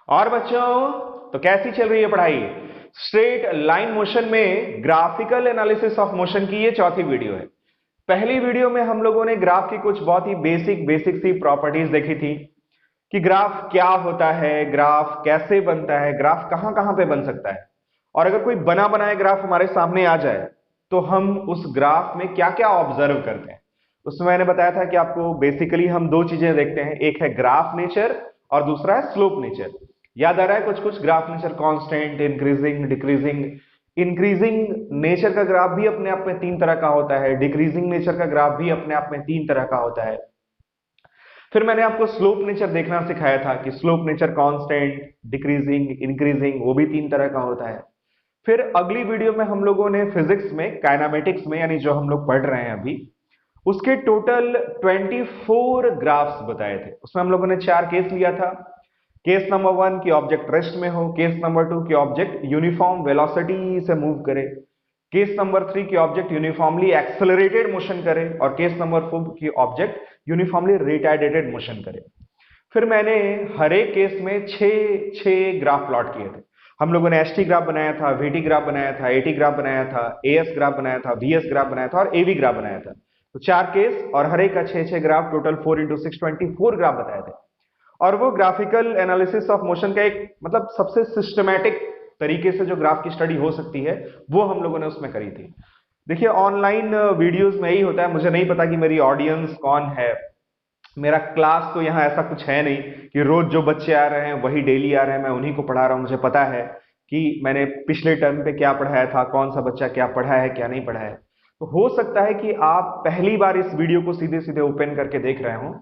और बच्चों, तो कैसी चल रही है पढ़ाई? स्ट्रेट लाइन मोशन में ग्राफिकल एनालिसिस ऑफ मोशन की ये चौथी वीडियो है। पहली वीडियो में हम लोगों ने ग्राफ की कुछ बहुत ही बेसिक सी प्रॉपर्टीज देखी थी कि ग्राफ क्या होता है, ग्राफ कैसे बनता है, ग्राफ कहां कहां पे बन सकता है, और अगर कोई बना बनाया ग्राफ हमारे सामने आ जाए तो हम उस ग्राफ में क्या क्या ऑब्जर्व करते हैं। उसमें मैंने बताया था कि आपको बेसिकली हम दो चीजें देखते हैं, एक है ग्राफ नेचर और दूसरा है स्लोप नेचर। याद आ रहा है कुछ कुछ? Graph nature constant, increasing, decreasing. Increasing nature का ग्राफ भी अपने आप में तीन तरह का होता है, डिक्रीजिंग नेचर का ग्राफ भी अपने आप में तीन तरह का होता है। फिर मैंने आपको स्लोप नेचर देखना सिखाया था कि slope nature constant, decreasing, increasing वो भी तीन तरह का होता है। फिर अगली वीडियो में हम लोगों ने फिजिक्स में, काइनेमेटिक्स में, यानी जो हम लोग पढ़ रहे हैं अभी, उसके टोटल 24 ग्राफ्स बताए थे। उसमें हम लोगों ने चार केस लिया था। केस नंबर 1 की ऑब्जेक्ट रेस्ट में हो, केस नंबर 2 की ऑब्जेक्ट यूनिफॉर्म वेलोसिटी से मूव करे, केस नंबर 3 की ऑब्जेक्ट यूनिफॉर्मली एक्सेलरेटेड मोशन करे, और केस नंबर 4 की ऑब्जेक्ट यूनिफॉर्मली रिटार्डेटेड मोशन करे। फिर मैंने हर एक केस में छह छह ग्राफ प्लॉट किए थे। हम लोगों ने एसटी ग्राफ बनाया था, वीटी ग्राफ बनाया था, एटी ग्राफ बनाया था, एएस ग्राफ बनाया था, बीएस ग्राफ बनाया था और एवी ग्राफ बनाया था। तो चार केस और हर एक का छह छह ग्राफ, टोटल 4 इंटू 6 24 ग्राफ बताए थे। और वो ग्राफिकल एनालिसिस ऑफ मोशन का एक मतलब सबसे सिस्टमैटिक तरीके से जो ग्राफ की स्टडी हो सकती है वो हम लोगों ने उसमें करी थी। देखिए, ऑनलाइन वीडियोस में यही होता है, मुझे नहीं पता कि मेरी ऑडियंस कौन है। मेरा क्लास तो यहाँ ऐसा कुछ है नहीं कि रोज जो बच्चे आ रहे हैं वही डेली आ रहे हैं, मैं उन्हीं को पढ़ा रहा हूँ। मुझे पता है कि मैंने पिछले टर्म पे क्या पढ़ाया था, कौन सा बच्चा क्या पढ़ा है क्या नहीं पढ़ा है। तो हो सकता है कि आप पहली बार इस वीडियो को सीधे सीधे ओपन करके देख रहे हो,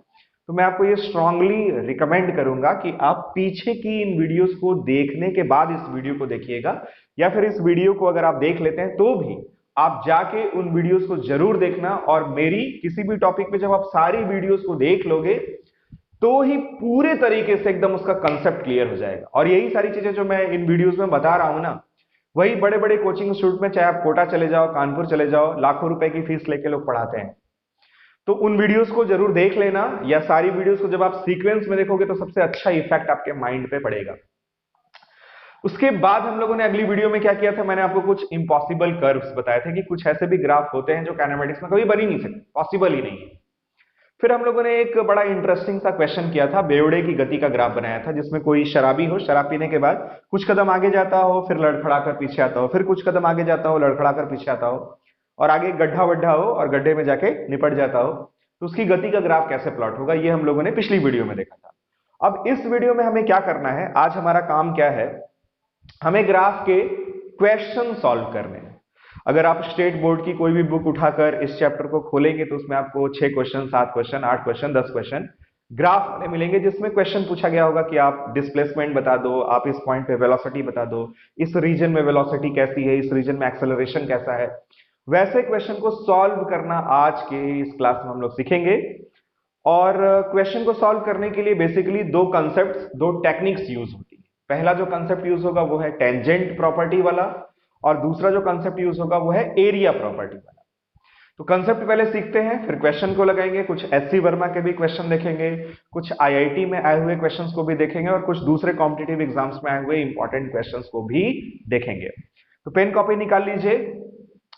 तो मैं आपको ये स्ट्रांगली रिकमेंड करूंगा कि आप पीछे की इन वीडियोस को देखने के बाद इस वीडियो को देखिएगा, या फिर इस वीडियो को अगर आप देख लेते हैं तो भी आप जाके उन वीडियोस को जरूर देखना। और मेरी किसी भी टॉपिक पे जब आप सारी वीडियोस को देख लोगे तो ही पूरे तरीके से एकदम उसका कंसेप्ट क्लियर हो जाएगा। और यही सारी चीजें जो मैं इन वीडियोस में बता रहा हूं ना, वही बड़े बड़े कोचिंग इंस्टीट्यूट में, चाहे आप कोटा चले जाओ, कानपुर चले जाओ, लाखों रुपए की फीस लेके लोग पढ़ाते हैं। तो उन वीडियोस को जरूर देख लेना, या सारी वीडियोस को जब आप सीक्वेंस में देखोगे तो सबसे अच्छा इफेक्ट आपके माइंड पे पड़ेगा। उसके बाद हम लोगों ने अगली वीडियो में क्या किया था, मैंने आपको कुछ इंपॉसिबल कर्व्स बताए थे कि कुछ ऐसे भी ग्राफ होते हैं जो काइनेमेटिक्स में कभी बन ही नहीं सकते, पॉसिबल ही नहीं है। फिर हम लोगों ने एक बड़ा इंटरेस्टिंग सा क्वेश्चन किया था, बेवड़े की गति का ग्राफ बनाया था, जिसमें कोई शराबी हो, शराब पीने के बाद कुछ कदम आगे जाता हो, फिर लड़खड़ाकर पीछे आता हो, फिर कुछ कदम आगे जाता हो, लड़खड़ाकर पीछे आता हो, और आगे गड्ढा वड्ढा हो और गड्ढे में जाके निपट जाता हो। तो उसकी गति का ग्राफ कैसे प्लॉट होगा, ये हम लोगों ने पिछली वीडियो में देखा था। अब इस वीडियो में हमें क्या करना है, आज हमारा काम क्या है, हमें ग्राफ के क्वेश्चन सॉल्व करने हैं। अगर आप स्टेट बोर्ड की कोई भी बुक उठाकर इस चैप्टर को खोलेंगे तो उसमें आपको 6 question, 7 question, 8 question, 10 question graph वाले मिलेंगे, जिसमें क्वेश्चन पूछा गया होगा कि आप डिस्प्लेसमेंट बता दो, आप इस पॉइंट पे वेलोसिटी बता दो, इस रीजन में वेलोसिटी कैसी है, इस रीजन में एक्सेलरेशन कैसा है। वैसे क्वेश्चन को सॉल्व करना आज के इस क्लास में हम लोग सीखेंगे। और क्वेश्चन को सॉल्व करने के लिए बेसिकली दो कंसेप्ट, दो टेक्निक्स यूज होती है। पहला जो कंसेप्ट यूज होगा वो है टेंजेंट प्रॉपर्टी वाला, और दूसरा जो कंसेप्ट यूज होगा वो है एरिया प्रॉपर्टी वाला। तो कंसेप्ट पहले सीखते हैं, फिर क्वेश्चन को लगाएंगे। कुछ एससी वर्मा के भी क्वेश्चन देखेंगे, कुछ आईआईटी में आए हुए क्वेश्चंस को भी देखेंगे, और कुछ दूसरे कॉम्पिटिटिव एग्जाम्स में आए हुए इंपॉर्टेंट क्वेश्चंस को भी देखेंगे। तो पेन कॉपी निकाल लीजिए,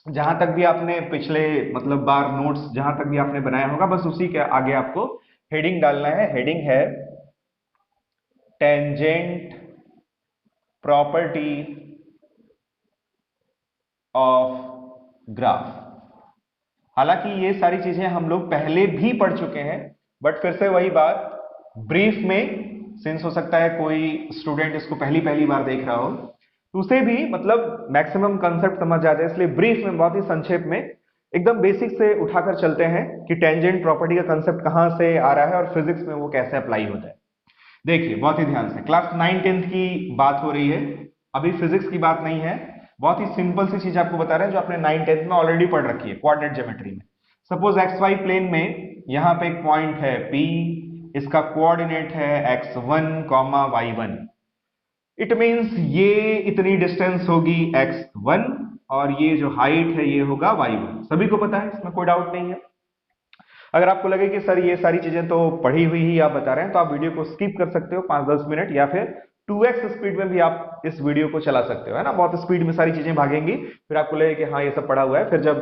जहां तक भी आपने पिछले मतलब बार नोट्स जहां तक भी आपने बनाया होगा, बस उसी के आगे आपको हेडिंग डालना है। हेडिंग है टेंजेंट प्रॉपर्टी ऑफ ग्राफ। हालांकि ये सारी चीजें हम लोग पहले भी पढ़ चुके हैं, बट फिर से वही बात, ब्रीफ में, सिंस हो सकता है कोई स्टूडेंट इसको पहली पहली बार देख रहा हो तो उसे भी मतलब मैक्सिमम कंसेप्ट समझ जाते हैं, इसलिए ब्रीफ में बहुत ही संक्षेप में एकदम बेसिक से उठाकर चलते हैं कि टेंजेंट प्रॉपर्टी का कंसेप्ट कहां से आ रहा है और फिजिक्स में वो कैसे अप्लाई होता है। देखिए बहुत ही ध्यान से, क्लास 9 10th की बात हो रही है, अभी फिजिक्स की बात नहीं है। बहुत ही सिंपल सी चीज आपको बता रहे हैं जो आपने 9 10th में ऑलरेडी पढ़ रखी है, कोऑर्डिनेट ज्योमेट्री में। सपोज एक्स वाई प्लेन में यहां पे एक पॉइंट है P, इसका कोऑर्डिनेट है x1, y1। इट मींस ये इतनी डिस्टेंस होगी x1, और ये जो हाइट है ये होगा y1। सभी को पता है, इसमें कोई डाउट नहीं है। अगर आपको लगे कि सर ये सारी चीजें तो पढ़ी हुई ही आप बता रहे हैं, तो आप वीडियो को स्किप कर सकते हो 5-10 मिनट, या फिर 2x स्पीड में भी आप इस वीडियो को चला सकते हो, है ना। बहुत स्पीड में सारी चीजें भागेंगी, फिर आपको लगेगा कि हाँ ये सब पढ़ा हुआ है, फिर जब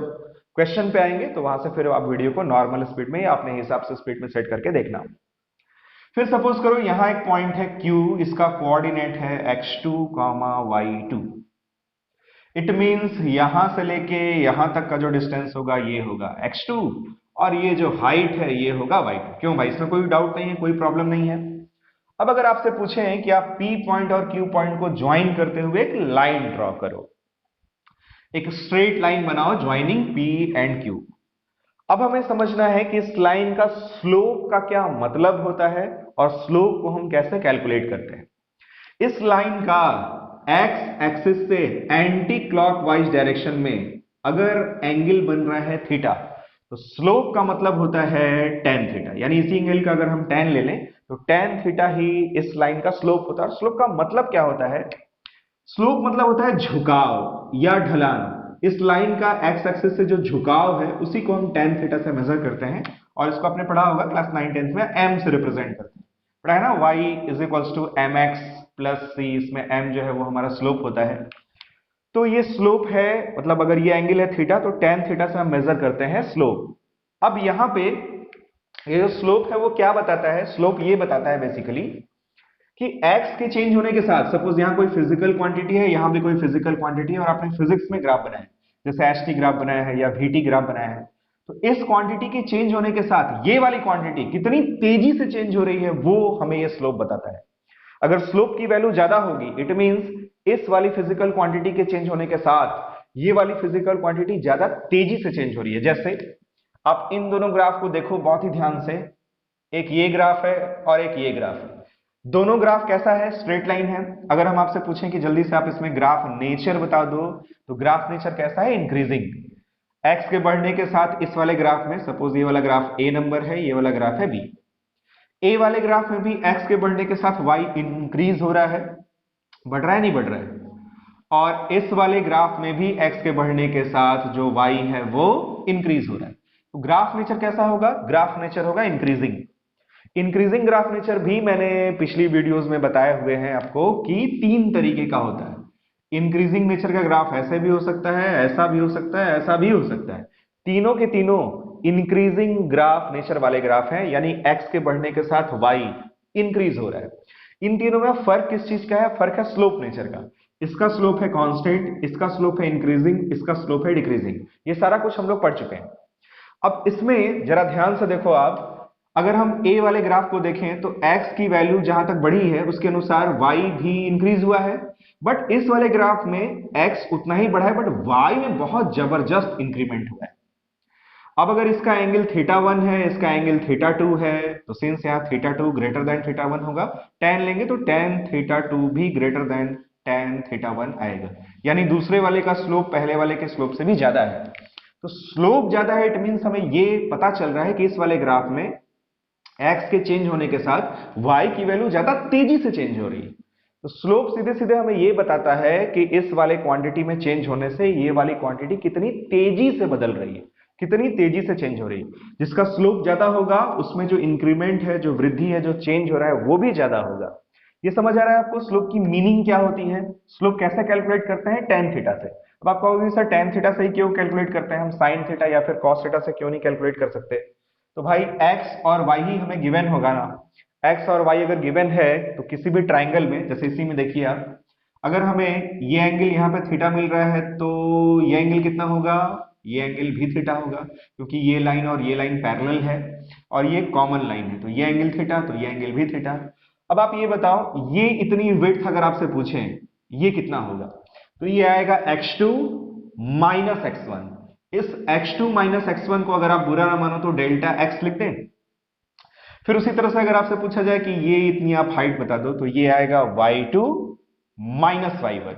क्वेश्चन पे आएंगे तो वहां से फिर आप वीडियो को नॉर्मल स्पीड में या अपने हिसाब से स्पीड में सेट करके देखना। फिर सपोज करो यहां एक पॉइंट है Q, इसका कोऑर्डिनेट है x2, y2। इट मींस यहां से लेके यहां तक का जो डिस्टेंस होगा ये होगा x2, और ये जो हाइट है ये होगा y2। क्यों भाई, इसमें कोई डाउट नहीं है, कोई प्रॉब्लम नहीं है। अब अगर आपसे पूछें कि आप P पॉइंट और Q पॉइंट को ज्वाइन करते हुए एक लाइन ड्रॉ करो, एक स्ट्रेट लाइन बनाओ ज्वाइनिंग P एंड Q। अब हमें समझना है कि इस लाइन का स्लोप का क्या मतलब होता है और स्लोप को हम कैसे कैलकुलेट करते हैं। इस लाइन का एक्स एक्सिस से एंटी क्लॉकवाइज डायरेक्शन में अगर एंगल बन रहा है थीटा, तो स्लोप का मतलब होता है tan थीटा। यानी इसी एंगल का अगर हम tan ले लें तो tan थीटा ही इस लाइन का स्लोप होता है। और स्लोप का मतलब क्या होता है? स्लोप मतलब होता है झुकाव या ढलान। इस लाइन का एक्स एक्सिस से जो झुकाव है उसी को हम tan थीटा से मेजर करते हैं, और इसको आपने पढ़ा होगा क्लास 9 10th में, m से रिप्रेजेंट करते हैं, पढ़ा है ना। y is equals to mx plus c, इसमें m जो है वो हमारा स्लोप होता है। तो ये स्लोप है, मतलब अगर ये एंगल है थीटा तो tan थीटा से हम मेजर करते हैं स्लोप। अब यहां पे ये जो स्लोप है वो क्या बताता है? स्लोप ये बताता है बेसिकली कि x के चेंज होने के साथ, सपोज यहाँ कोई फिजिकल क्वांटिटी है, यहाँ भी कोई फिजिकल क्वांटिटी है, और आपने फिजिक्स में ग्राफ बनाया है, जैसे एच टी ग्राफ बनाया है या वीटी ग्राफ बनाया है, तो इस क्वांटिटी के चेंज होने के साथ ये वाली क्वांटिटी कितनी तेजी से चेंज हो रही है वो हमें ये स्लोप बताता है। अगर स्लोप की वैल्यू ज्यादा होगी इट मींस इस वाली फिजिकल क्वांटिटी के चेंज होने के साथ ये वाली फिजिकल क्वांटिटी ज्यादा तेजी से चेंज हो रही है। जैसे आप इन दोनों ग्राफ को देखो बहुत ही ध्यान से, एक ये ग्राफ है और एक ये ग्राफ है। दोनों ग्राफ कैसा है? स्ट्रेट लाइन है। अगर हम आपसे पूछें कि जल्दी से आप इसमें ग्राफ नेचर बता दो, तो ग्राफ नेचर कैसा है? इंक्रीजिंग। एक्स के बढ़ने के साथ इस वाले ग्राफ में, सपोज ये वाला ग्राफ ए नंबर है, ये वाला ग्राफ है बी, ए वाले ग्राफ में भी एक्स के बढ़ने के साथ वाई इंक्रीज हो रहा है, बढ़ रहा है नहीं बढ़ रहा है, और इस वाले ग्राफ में भी एक्स के बढ़ने के साथ जो वाई है वो इंक्रीज हो रहा है। तो ग्राफ नेचर कैसा होगा? ग्राफ नेचर होगा इंक्रीजिंग। इंक्रीजिंग ग्राफ नेचर भी मैंने पिछली वीडियोस में बताए हुए हैं आपको कि 3 तरीके का होता है। इंक्रीजिंग नेचर का ग्राफ ऐसे भी हो सकता है, ऐसा भी हो सकता है, ऐसा भी हो सकता है। तीनों के तीनों इंक्रीजिंग ग्राफ नेचर वाले ग्राफ हैं, यानी एक्स के बढ़ने के साथ वाई इंक्रीज हो रहा है। इन तीनों में फर्क किस चीज का है? फर्क है स्लोप नेचर का। इसका स्लोप है कांस्टेंट, इसका स्लोप है इंक्रीजिंग, इसका स्लोप है डिक्रीजिंग। ये सारा कुछ हम लोग पढ़ चुके हैं। अब इसमें जरा ध्यान से देखो आप, अगर हम ए वाले ग्राफ को देखें तो x की वैल्यू जहां तक बढ़ी है उसके अनुसार y भी इंक्रीज हुआ है, बट इस वाले ग्राफ में x उतना ही बढ़ा है बट y में बहुत जबरदस्त इंक्रीमेंट हुआ है। अब अगर इसका एंगल θ1 है, इसका एंगल θ2 है, तो सिंस यहां θ2 ग्रेटर देन θ1 होगा, tan लेंगे तो tan θ2 भी ग्रेटर देन tan θ1 आएगा। यानी दूसरे वाले का स्लोप पहले वाले के स्लोप से भी ज्यादा है। तो स्लोप ज्यादा है इट मींस हमें ये पता चल रहा है कि इस वाले ग्राफ में x के चेंज होने के साथ y की वैल्यू ज्यादा तेजी से चेंज हो रही है। तो स्लोप सीधे सीधे हमें ये बताता है कि इस वाले क्वांटिटी में चेंज होने से ये वाली क्वांटिटी कितनी तेजी से बदल रही है, कितनी तेजी से चेंज हो रही है। जिसका स्लोप ज्यादा होगा उसमें जो इंक्रीमेंट है, जो वृद्धि है, जो चेंज हो रहा है वो भी ज्यादा होगा। ये समझ आ रहा है आपको स्लोप की मीनिंग क्या होती है? स्लोप कैसे कैलकुलेट करते हैं? tan थीटा से। अब आप कहोगे सर tan थीटा से ही क्यों कैलकुलेट करते हैं, हम sin थीटा या फिर cos थीटा से क्यों नहीं कैलकुलेट कर सकते? तो भाई x और y ही हमें गिवन होगा ना। x और y अगर गिवन है तो किसी भी ट्राइंगल में, जैसे इसी में देखिए आप, अगर हमें ये एंगल यहाँ पे थीटा मिल रहा है तो ये एंगल कितना होगा? ये एंगल भी थीटा होगा, क्योंकि ये लाइन और ये लाइन पैरेलल है और ये कॉमन लाइन है, तो ये एंगल थीटा तो ये एंगल भी थीटा। अब आप ये बताओ, ये इतनी विड्थ अगर आपसे पूछें ये कितना होगा, तो ये आएगा x2 माइनस x1। इस x2 माइनस x1 को अगर आप बुरा ना मानो तो डेल्टा x लिख दें। फिर उसी तरह से अगर आपसे पूछा जाए कि ये इतनी आप हाइट बता दो, तो ये आएगा y2 माइनस y1।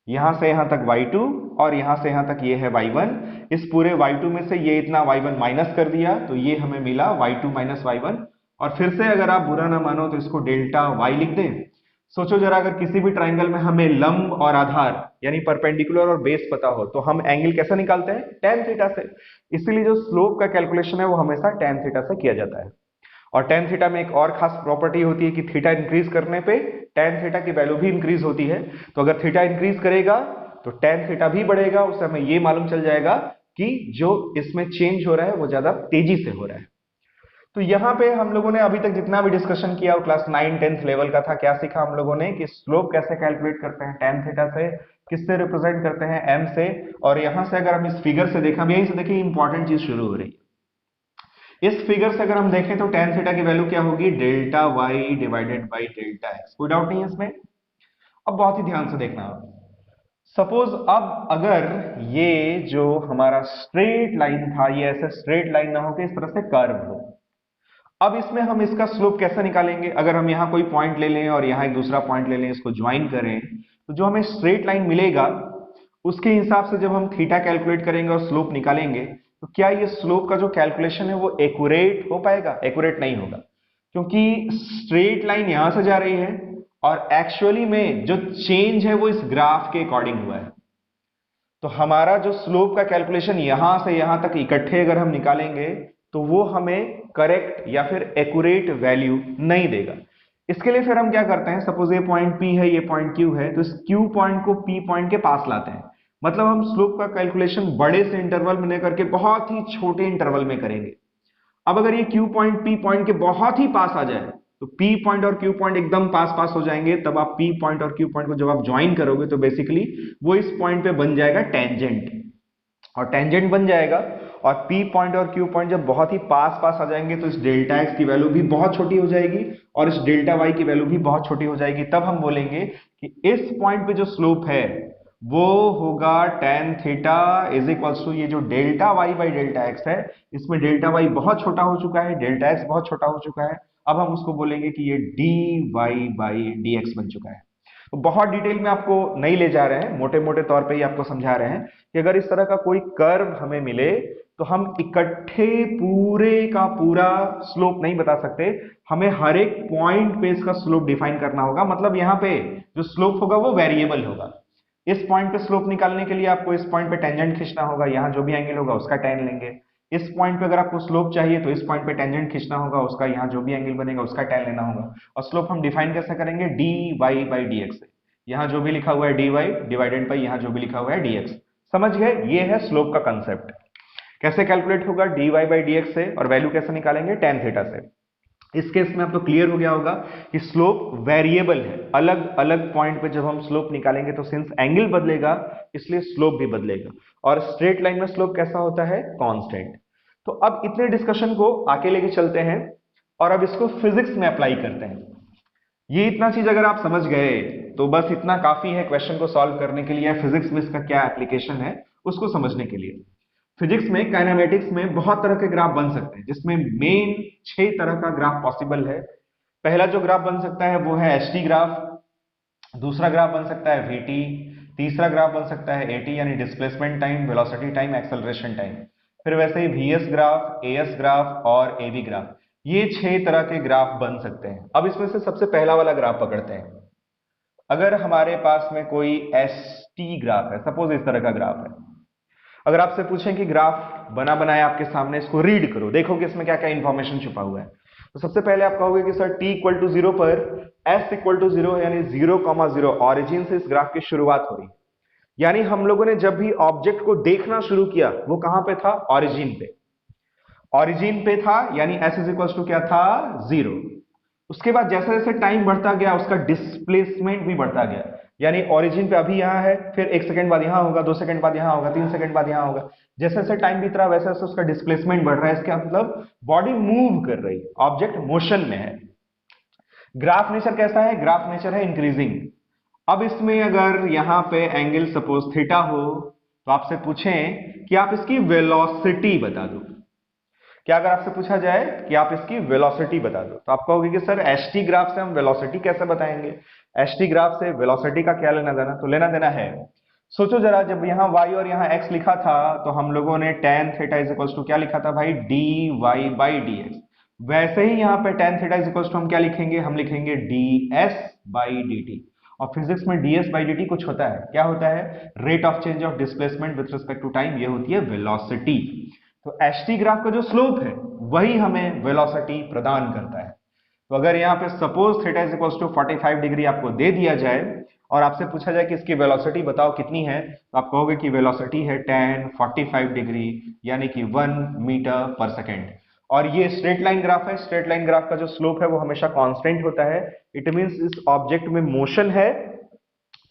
यहां से यहां तक y2 और यहां से यहां तक ये है y1। इस पूरे y2 में से ये इतना y1 माइनस कर दिया तो ये हमें मिला y2 माइनस y1। और फिर से अगर आप बुरा ना मानो तो इसको डेल्टा y लिख दें। सोचो जरा, अगर किसी भी ट्राइंगल में हमें लंब और आधार यानी परपेंडिकुलर और बेस पता हो तो हम एंगल कैसे निकालते हैं? tan थीटा से। इसीलिए जो स्लोप का कैलकुलेशन है वो हमेशा tan थीटा से किया जाता है। और टेन थीटा में एक और खास प्रॉपर्टी होती है कि थीटा इंक्रीज करने पे टेन थीटा की वैल्यू भी इंक्रीज होती है। तो अगर थीटा इंक्रीज करेगा तो टेन थीटा भी बढ़ेगा, उससे हमें ये मालूम चल जाएगा कि जो इसमें चेंज हो रहा है वो ज्यादा तेजी से हो रहा है। तो यहाँ पे हम लोगों ने अभी तक जितना भी डिस्कशन किया वो क्लास 9 10th लेवल का था। क्या सीखा हम लोगों ने कि स्लोप कैसे कैलकुलेट करते हैं, टेन थीटा से, किससे रिप्रेजेंट करते हैं, एम से। और यहां से अगर हम इस फिगर से देखें, यहीं से देखिए इंपॉर्टेंट चीज शुरू हो रही है। इस फिगर से अगर हम देखें तो टेन थीटा की वैल्यू क्या होगी, delta Y divided by delta X. कोई डाउट नहीं है इसमें। अब बहुत ही ध्यान से देखना, सपोज अब अगर ये जो हमारा स्ट्रेट लाइन था ये ऐसे स्ट्रेट लाइन ना होकर इस तरह से कर्व हो। अब इसमें हम इसका स्लोप कैसे निकालेंगे, अगर हम यहाँ कोई पॉइंट ले लें और यहाँ एक दूसरा पॉइंट ले लें, इसको ज्वाइन करें, तो जो हमें स्ट्रेट लाइन मिलेगा उसके हिसाब से जब हम थीटा कैलकुलेट करेंगे और स्लोप निकालेंगे, तो क्या ये स्लोप का जो कैलकुलेशन है वो एक्यूरेट हो पाएगा? एक्यूरेट नहीं होगा, क्योंकि स्ट्रेट लाइन यहां से जा रही है और एक्चुअली में जो चेंज है वो इस ग्राफ के अकॉर्डिंग हुआ है। तो हमारा जो स्लोप का कैलकुलेशन यहां से यहां तक इकट्ठे अगर हम निकालेंगे तो वो हमें करेक्ट या फिर एक्यूरेट वैल्यू नहीं देगा। इसके लिए फिर हम क्या करते हैं, सपोज ये पॉइंट P है, ये पॉइंट Q है, तो इस Q पॉइंट को P पॉइंट के पास लाते हैं। मतलब हम स्लोप का कैलकुलेशन बड़े से इंटरवल में लेकर के बहुत ही छोटे इंटरवल में करेंगे। अब अगर ये Q पॉइंट P पॉइंट के बहुत ही पास आ जाए तो P पॉइंट और Q पॉइंट एकदम पास पास हो जाएंगे, तब आप P पॉइंट और Q पॉइंट को जब आप ज्वाइन करोगे तो बेसिकली वो इस पॉइंट पे बन जाएगा टेंजेंट, और टेंजेंट बन जाएगा। और P पॉइंट और Q पॉइंट जब बहुत ही पास पास आ जाएंगे तो इस डेल्टा एक्स की वैल्यू भी बहुत छोटी हो जाएगी और इस डेल्टा वाई की वैल्यू भी बहुत छोटी हो जाएगी। तब हम बोलेंगे कि इस पॉइंट पे जो स्लोप है वो होगा tan theta is equals to ये जो delta Y by delta X है, इसमें डेल्टा वाई बहुत छोटा हो चुका है, डेल्टा एक्स बहुत छोटा हो चुका है। अब हम उसको बोलेंगे कि ये D Y by D X बन चुका है। तो बहुत डिटेल में आपको नहीं ले जा रहे हैं, मोटे मोटे तौर पे ही आपको समझा रहे हैं कि अगर इस तरह का कोई कर्व हमें मिले तो हम इकट्ठे पूरे का पूरा स्लोप नहीं बता सकते, हमें हर एक पॉइंट पे इसका स्लोप डिफाइन करना होगा। मतलब यहाँ पे जो स्लोप होगा वो वेरिएबल होगा। इस पॉइंट पे स्लोप निकालने के लिए आपको इस पॉइंट पे टेंजेंट खींचना होगा, यहाँ जो भी एंगल होगा उसका टेन लेंगे। इस पॉइंट पे अगर आपको स्लोप चाहिए तो इस पॉइंट पे टेंजेंट खींचना होगा, उसका यहाँ जो भी एंगल बनेगा उसका टेन लेना होगा। और स्लोप हम डिफाइन कैसे करेंगे, D Y by D X से। यहाँ जो भी लिखा हुआ है डी वाई डिवाइडेड बाई यहाँ जो भी लिखा हुआ है डी एक्स। समझ गए? ये है स्लोप का कंसेप्ट। कैसे कैलकुलेट होगा, D Y by D X से, और वैल्यू कैसे निकालेंगे, टेन थीटा से। इस केस में अब तो क्लियर हो गया होगा कि स्लोप वेरिएबल है। अलग अलग पॉइंट पे जब हम स्लोप निकालेंगे तो सिंस एंगल बदलेगा इसलिए स्लोप भी बदलेगा। और स्ट्रेट लाइन में स्लोप कैसा होता है, कांस्टेंट। तो अब इतने डिस्कशन को आगे लेके चलते हैं और अब इसको फिजिक्स में अप्लाई करते हैं। ये इतना चीज अगर आप समझ गए तो बस इतना काफी है क्वेश्चन को सॉल्व करने के लिए। फिजिक्स में इसका क्या एप्लीकेशन है उसको समझने के लिए। फिजिक्स में काइनेमेटिक्स में बहुत तरह के ग्राफ बन सकते हैं, जिसमें मेन 6 तरह का ग्राफ पॉसिबल है। पहला जो ग्राफ बन सकता है वो है एसटी ग्राफ, दूसरा ग्राफ बन सकता है वीटी, तीसरा ग्राफ बन सकता है एटी यानी displacement time, velocity time, acceleration time. फिर वैसे ही वीएस ग्राफ, एएस ग्राफ और एबी ग्राफ। ये 6 तरह के ग्राफ बन सकते हैं। अब इसमें से सबसे पहला वाला ग्राफ पकड़ते हैं। अगर हमारे पास में कोई एसटी ग्राफ है, सपोज इस तरह का ग्राफ है, अगर आपसे पूछें कि ग्राफ बना बनाया आपके सामने, इसको रीड करो, देखो कि इसमें क्या क्या इंफॉर्मेशन छुपा हुआ है। तो सबसे पहले आप कहोगे कि सर t इक्वल टू 0 पर s इक्वल टू 0 यानी 0,0 ऑरिजिन से इस ग्राफ की शुरुआत हो रही। यानी हम लोगों ने जब भी ऑब्जेक्ट को देखना शुरू किया वो कहां पे था, ऑरिजिन पे। ऑरिजिन पे था यानी s इज इक्वल टू क्या था, 0। उसके बाद जैसे जैसे टाइम बढ़ता गया उसका डिस्प्लेसमेंट भी बढ़ता गया। यानी ओरिजिन पे अभी यहां है, फिर 1 सेकंड बाद यहां होगा, 2 सेकंड बाद यहां होगा, 3 सेकंड बाद यहां होगा। जैसे जैसे टाइम बीत रहा वैसे वैसे उसका डिस्प्लेसमेंट बढ़ रहा है। इसका मतलब बॉडी मूव कर रही है, ऑब्जेक्ट मोशन में है। ग्राफ नेचर कैसा है, ग्राफ नेचर है इंक्रीजिंग। अब इसमें अगर यहां पे एंगल सपोज थीटा हो तो आपसे पूछें कि आप इसकी वेलोसिटी बता दो। क्या अगर आपसे पूछा जाए कि आप इसकी वेलोसिटी बता दो तो आप कहोगे कि सर एसटी ग्राफ से हम वेलोसिटी कैसे बताएंगे, एसटी ग्राफ से वेलोसिटी का क्या लेना देना। तो लेना देना है, सोचो जरा, जब यहां y और यहां x लिखा था तो हम लोगों ने tan theta is equals to क्या लिखा था भाई, dy बाई dx। वैसे ही यहां पे tan theta is equals to हम क्या लिखेंगे, हम लिखेंगे ds बाई dt। और फिजिक्स में ds बाई dt कुछ होता है, क्या होता है, rate of change of displacement with respect to time, ये होती है वेलोसिटी। तो एच ग्राफ का जो स्लोप है वही हमें वेलोसिटी प्रदान करता है। तो अगर यहाँ पे suppose theta is equals to 45 degree आपको दे दिया जाए और आपसे पूछा जाए कि इसकी वेलोसिटी बताओ कितनी है, तो आप कहोगे कि वेलोसिटी है tan 45 डिग्री यानी कि 1 मीटर पर सेकेंड। और ये स्ट्रेट लाइन ग्राफ है, स्ट्रेट लाइन ग्राफ का जो स्लोप है वो हमेशा कांस्टेंट होता है। इट मींस इस ऑब्जेक्ट में मोशन है,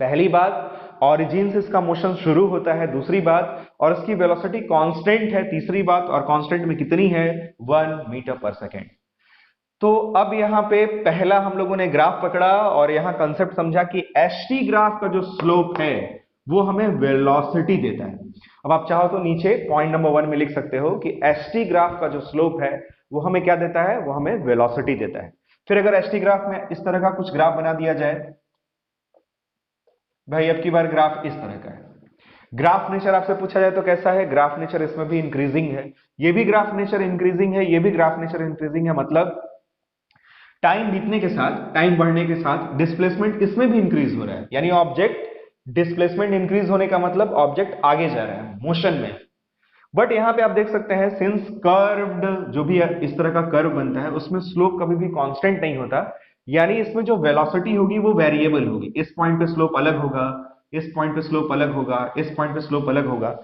पहली बात ऑरिजिन से इसका मोशन शुरू होता है, दूसरी बात और इसकी वेलोसिटी कांस्टेंट है, तीसरी बात और कांस्टेंट में कितनी है 1 मीटर पर सेकेंड। तो अब यहां पे पहला हम लोगों ने ग्राफ पकड़ा और यहां कंसेप्ट समझा कि एच ग्राफ का जो स्लोप है वो हमें वेलोसिटी देता है। अब आप चाहो तो नीचे पॉइंट नंबर 1 में लिख सकते हो कि एच ग्राफ का जो स्लोप है वो हमें क्या देता है, वो हमें वेलोसिटी देता है। फिर अगर एच ग्राफ में इस तरह का कुछ ग्राफ बना दिया जाए, भाई अब की बार ग्राफ इस तरह का है, ग्राफ नेचर आपसे पूछा जाए तो कैसा है, ग्राफ नेचर इसमें भी इंक्रीजिंग है, ये भी ग्राफ नेचर इंक्रीजिंग है, ये भी ग्राफ नेचर इंक्रीजिंग है। मतलब टाइम बीतने के साथ, टाइम बढ़ने के साथ डिस्प्लेसमेंट इसमें भी इंक्रीज हो रहा है, यानी ऑब्जेक्ट डिस्प्लेसमेंट इंक्रीज होने का मतलब ऑब्जेक्ट आगे जा रहा है, मोशन में। बट यहां पे आप देख सकते हैं सिंस कर्व्ड जो भी इस तरह का कर्व बनता है उसमें स्लोप कभी भी कांस्टेंट नहीं होता, यानी इसमें जो वेलोसिटी होगी वो वेरिएबल होगी। इस पॉइंट पे स्लोप अलग होगा, इस पॉइंट पे स्लोप अलग होगा, इस पॉइंट पे स्लोप अलग होगा।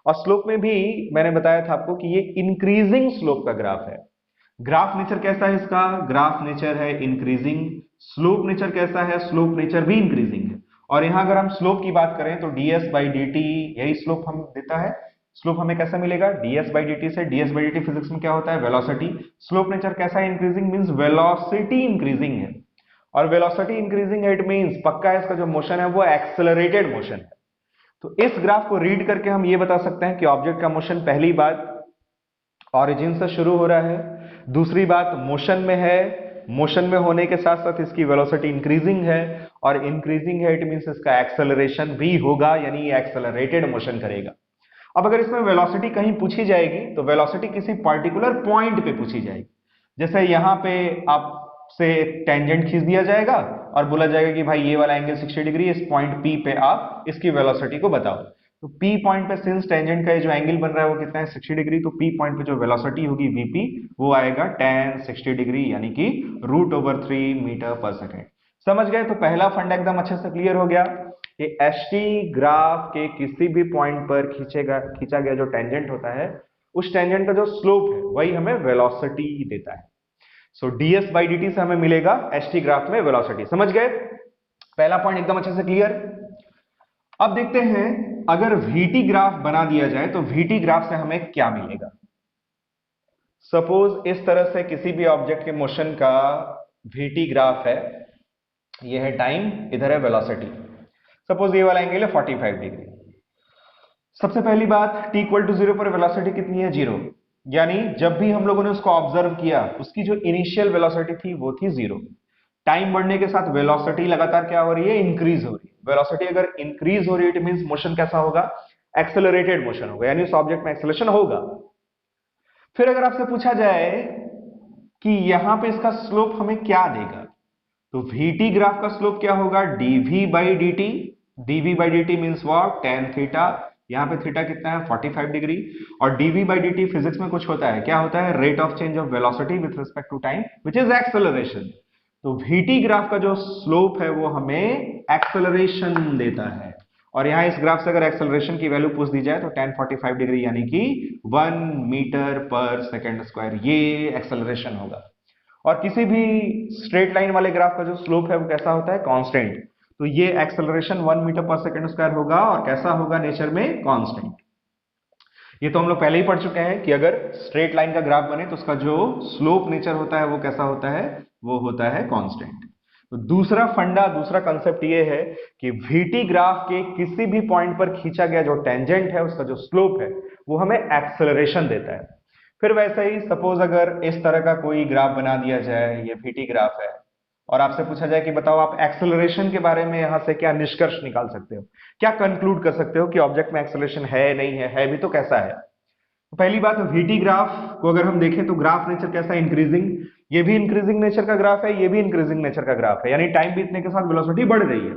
और स्लोप में भी मैंने बताया था आपको कि ये इंक्रीजिंग स्लोप का ग्राफ है। ग्राफ नेचर कैसा है इसका, ग्राफ नेचर है इंक्रीजिंग। स्लोप नेचर कैसा है, स्लोप नेचर भी इंक्रीजिंग है। और यहां अगर हम स्लोप की बात करें तो ds बाई डी टी यही स्लोप हम देता है। स्लोप हमें कैसा मिलेगा, ds बाई डी टी से, ds by D T physics में क्या होता है, वेलोसिटी। स्लोप नेचर कैसा है, इंक्रीजिंग, मींस वेलोसिटी इंक्रीजिंग है। और वेलोसिटी इंक्रीजिंग है इट मींस पक्का इसका जो मोशन है वो एक्सेलरेटेड मोशन है। तो इस ग्राफ को रीड करके हम ये बता सकते हैं कि ऑब्जेक्ट का मोशन पहली बात ऑरिजिन से शुरू हो रहा है, दूसरी बात मोशन में है, मोशन में होने के साथ साथ इसकी वेलोसिटी इंक्रीजिंग है, और इंक्रीजिंग है इट मींस इसका एक्सेलरेशन भी होगा, यानी ये एक्सेलरेटेड मोशन करेगा। अब अगर इसमें वेलोसिटी कहीं पूछी जाएगी तो वेलोसिटी किसी पर्टिकुलर पॉइंट पे पूछी जाएगी। जैसे यहां पे आपसे टेंजेंट खींच दिया जाएगा और बोला जाएगा कि भाई ये वाला एंगल 60 डिग्री, इस पॉइंट P पे आप इसकी वेलोसिटी को बताओ। तो P पॉइंट पे सिंस टेंजेंट का जो एंगल बन रहा है वो कितना है 60 डिग्री, तो P पॉइंट पे जो वेलोसिटी होगी Vp वो आएगा tan 60 डिग्री यानी कि √3 मीटर पर सेकेंड। समझ गए? तो पहला फंडा एकदम अच्छे से क्लियर हो गया कि एच ग्राफ के किसी भी पॉइंट पर खींचा गया जो टेंजेंट होता है उस टेंजेंट का जो स्लोप है वही हमें वेलोसिटी देता है। सो ds बाई dt से हमें मिलेगा एच ग्राफ में वेलोसिटी। समझ गए? पहला पॉइंट एकदम अच्छे से क्लियर। अब देखते हैं अगर vt ग्राफ बना दिया जाए तो vt ग्राफ से हमें क्या मिलेगा। सपोज इस तरह से किसी भी ऑब्जेक्ट के मोशन का vt ग्राफ है, ये है टाइम, इधर है वेलोसिटी। सपोज ये वाला एंगल है 45 डिग्री। सबसे पहली बात t इक्वल टू 0 पर वेलोसिटी कितनी है, 0, यानी जब भी हम लोगों ने उसको ऑब्जर्व किया उसकी जो इनिशियल वेलोसिटी थी वो थी 0। टाइम बढ़ने के साथ वेलोसिटी लगातार क्या हो रही है, इंक्रीज हो रही है। वेलोसिटी अगर इंक्रीज हो रही है इट मींस मोशन कैसा होगा, एक्सेलरेटेड मोशन होगा, यानी उस ऑब्जेक्ट में एक्सेलरेशन होगा। फिर अगर आपसे पूछा जाए कि यहां पे इसका स्लोप हमें क्या देगा, तो vt ग्राफ का स्लोप क्या होगा, dv by dt। dv by dt means what, tan theta. यहां पे थीटा कितना है 45 डिग्री। और dv बाई dt फिजिक्स में कुछ होता है, क्या होता है, rate of change of velocity with respect to time which is acceleration. तो vt ग्राफ का जो स्लोप है वो हमें एक्सेलरेशन देता है। और यहां इस ग्राफ से अगर एक्सेलरेशन की वैल्यू पूछ दी जाए तो tan 45 डिग्री यानी कि 1 मीटर पर सेकेंड स्क्वायर, ये एक्सेलरेशन होगा। और किसी भी स्ट्रेट लाइन वाले ग्राफ का जो स्लोप है वो कैसा होता है, कांस्टेंट। तो ये acceleration 1 metre per second square होगा और कैसा होगा नेचर में, कांस्टेंट। ये तो हम लोग पहले ही पढ़ चुके हैं कि अगर स्ट्रेट लाइन का ग्राफ बने तो उसका जो स्लोप नेचर होता है वो कैसा होता है, वो होता है कांस्टेंट। तो दूसरा फंडा, दूसरा कंसेप्ट ये है कि vt ग्राफ के किसी भी पॉइंट पर खींचा गया जो टेंजेंट है उसका जो स्लोप है वो हमें एक्सेलरेशन देता है। फिर वैसे ही सपोज अगर इस तरह का कोई ग्राफ बना दिया जाए, ये vt ग्राफ है, और आपसे पूछा जाए कि बताओ आप एक्सेलरेशन के बारे में यहां से क्या निष्कर्ष निकाल सकते हो, क्या कंक्लूड कर सकते हो कि ऑब्जेक्ट में एक्सेलरेशन है नहीं है भी तो कैसा है। तो पहली बात vt ग्राफ को अगर हम देखें तो ग्राफ नेचर कैसा है, इंक्रीजिंग। ये भी इंक्रीजिंग नेचर का ग्राफ है, ये भी इंक्रीजिंग नेचर का ग्राफ है, यानी टाइम बीतने के साथ वेलोसिटी बढ़ रही है।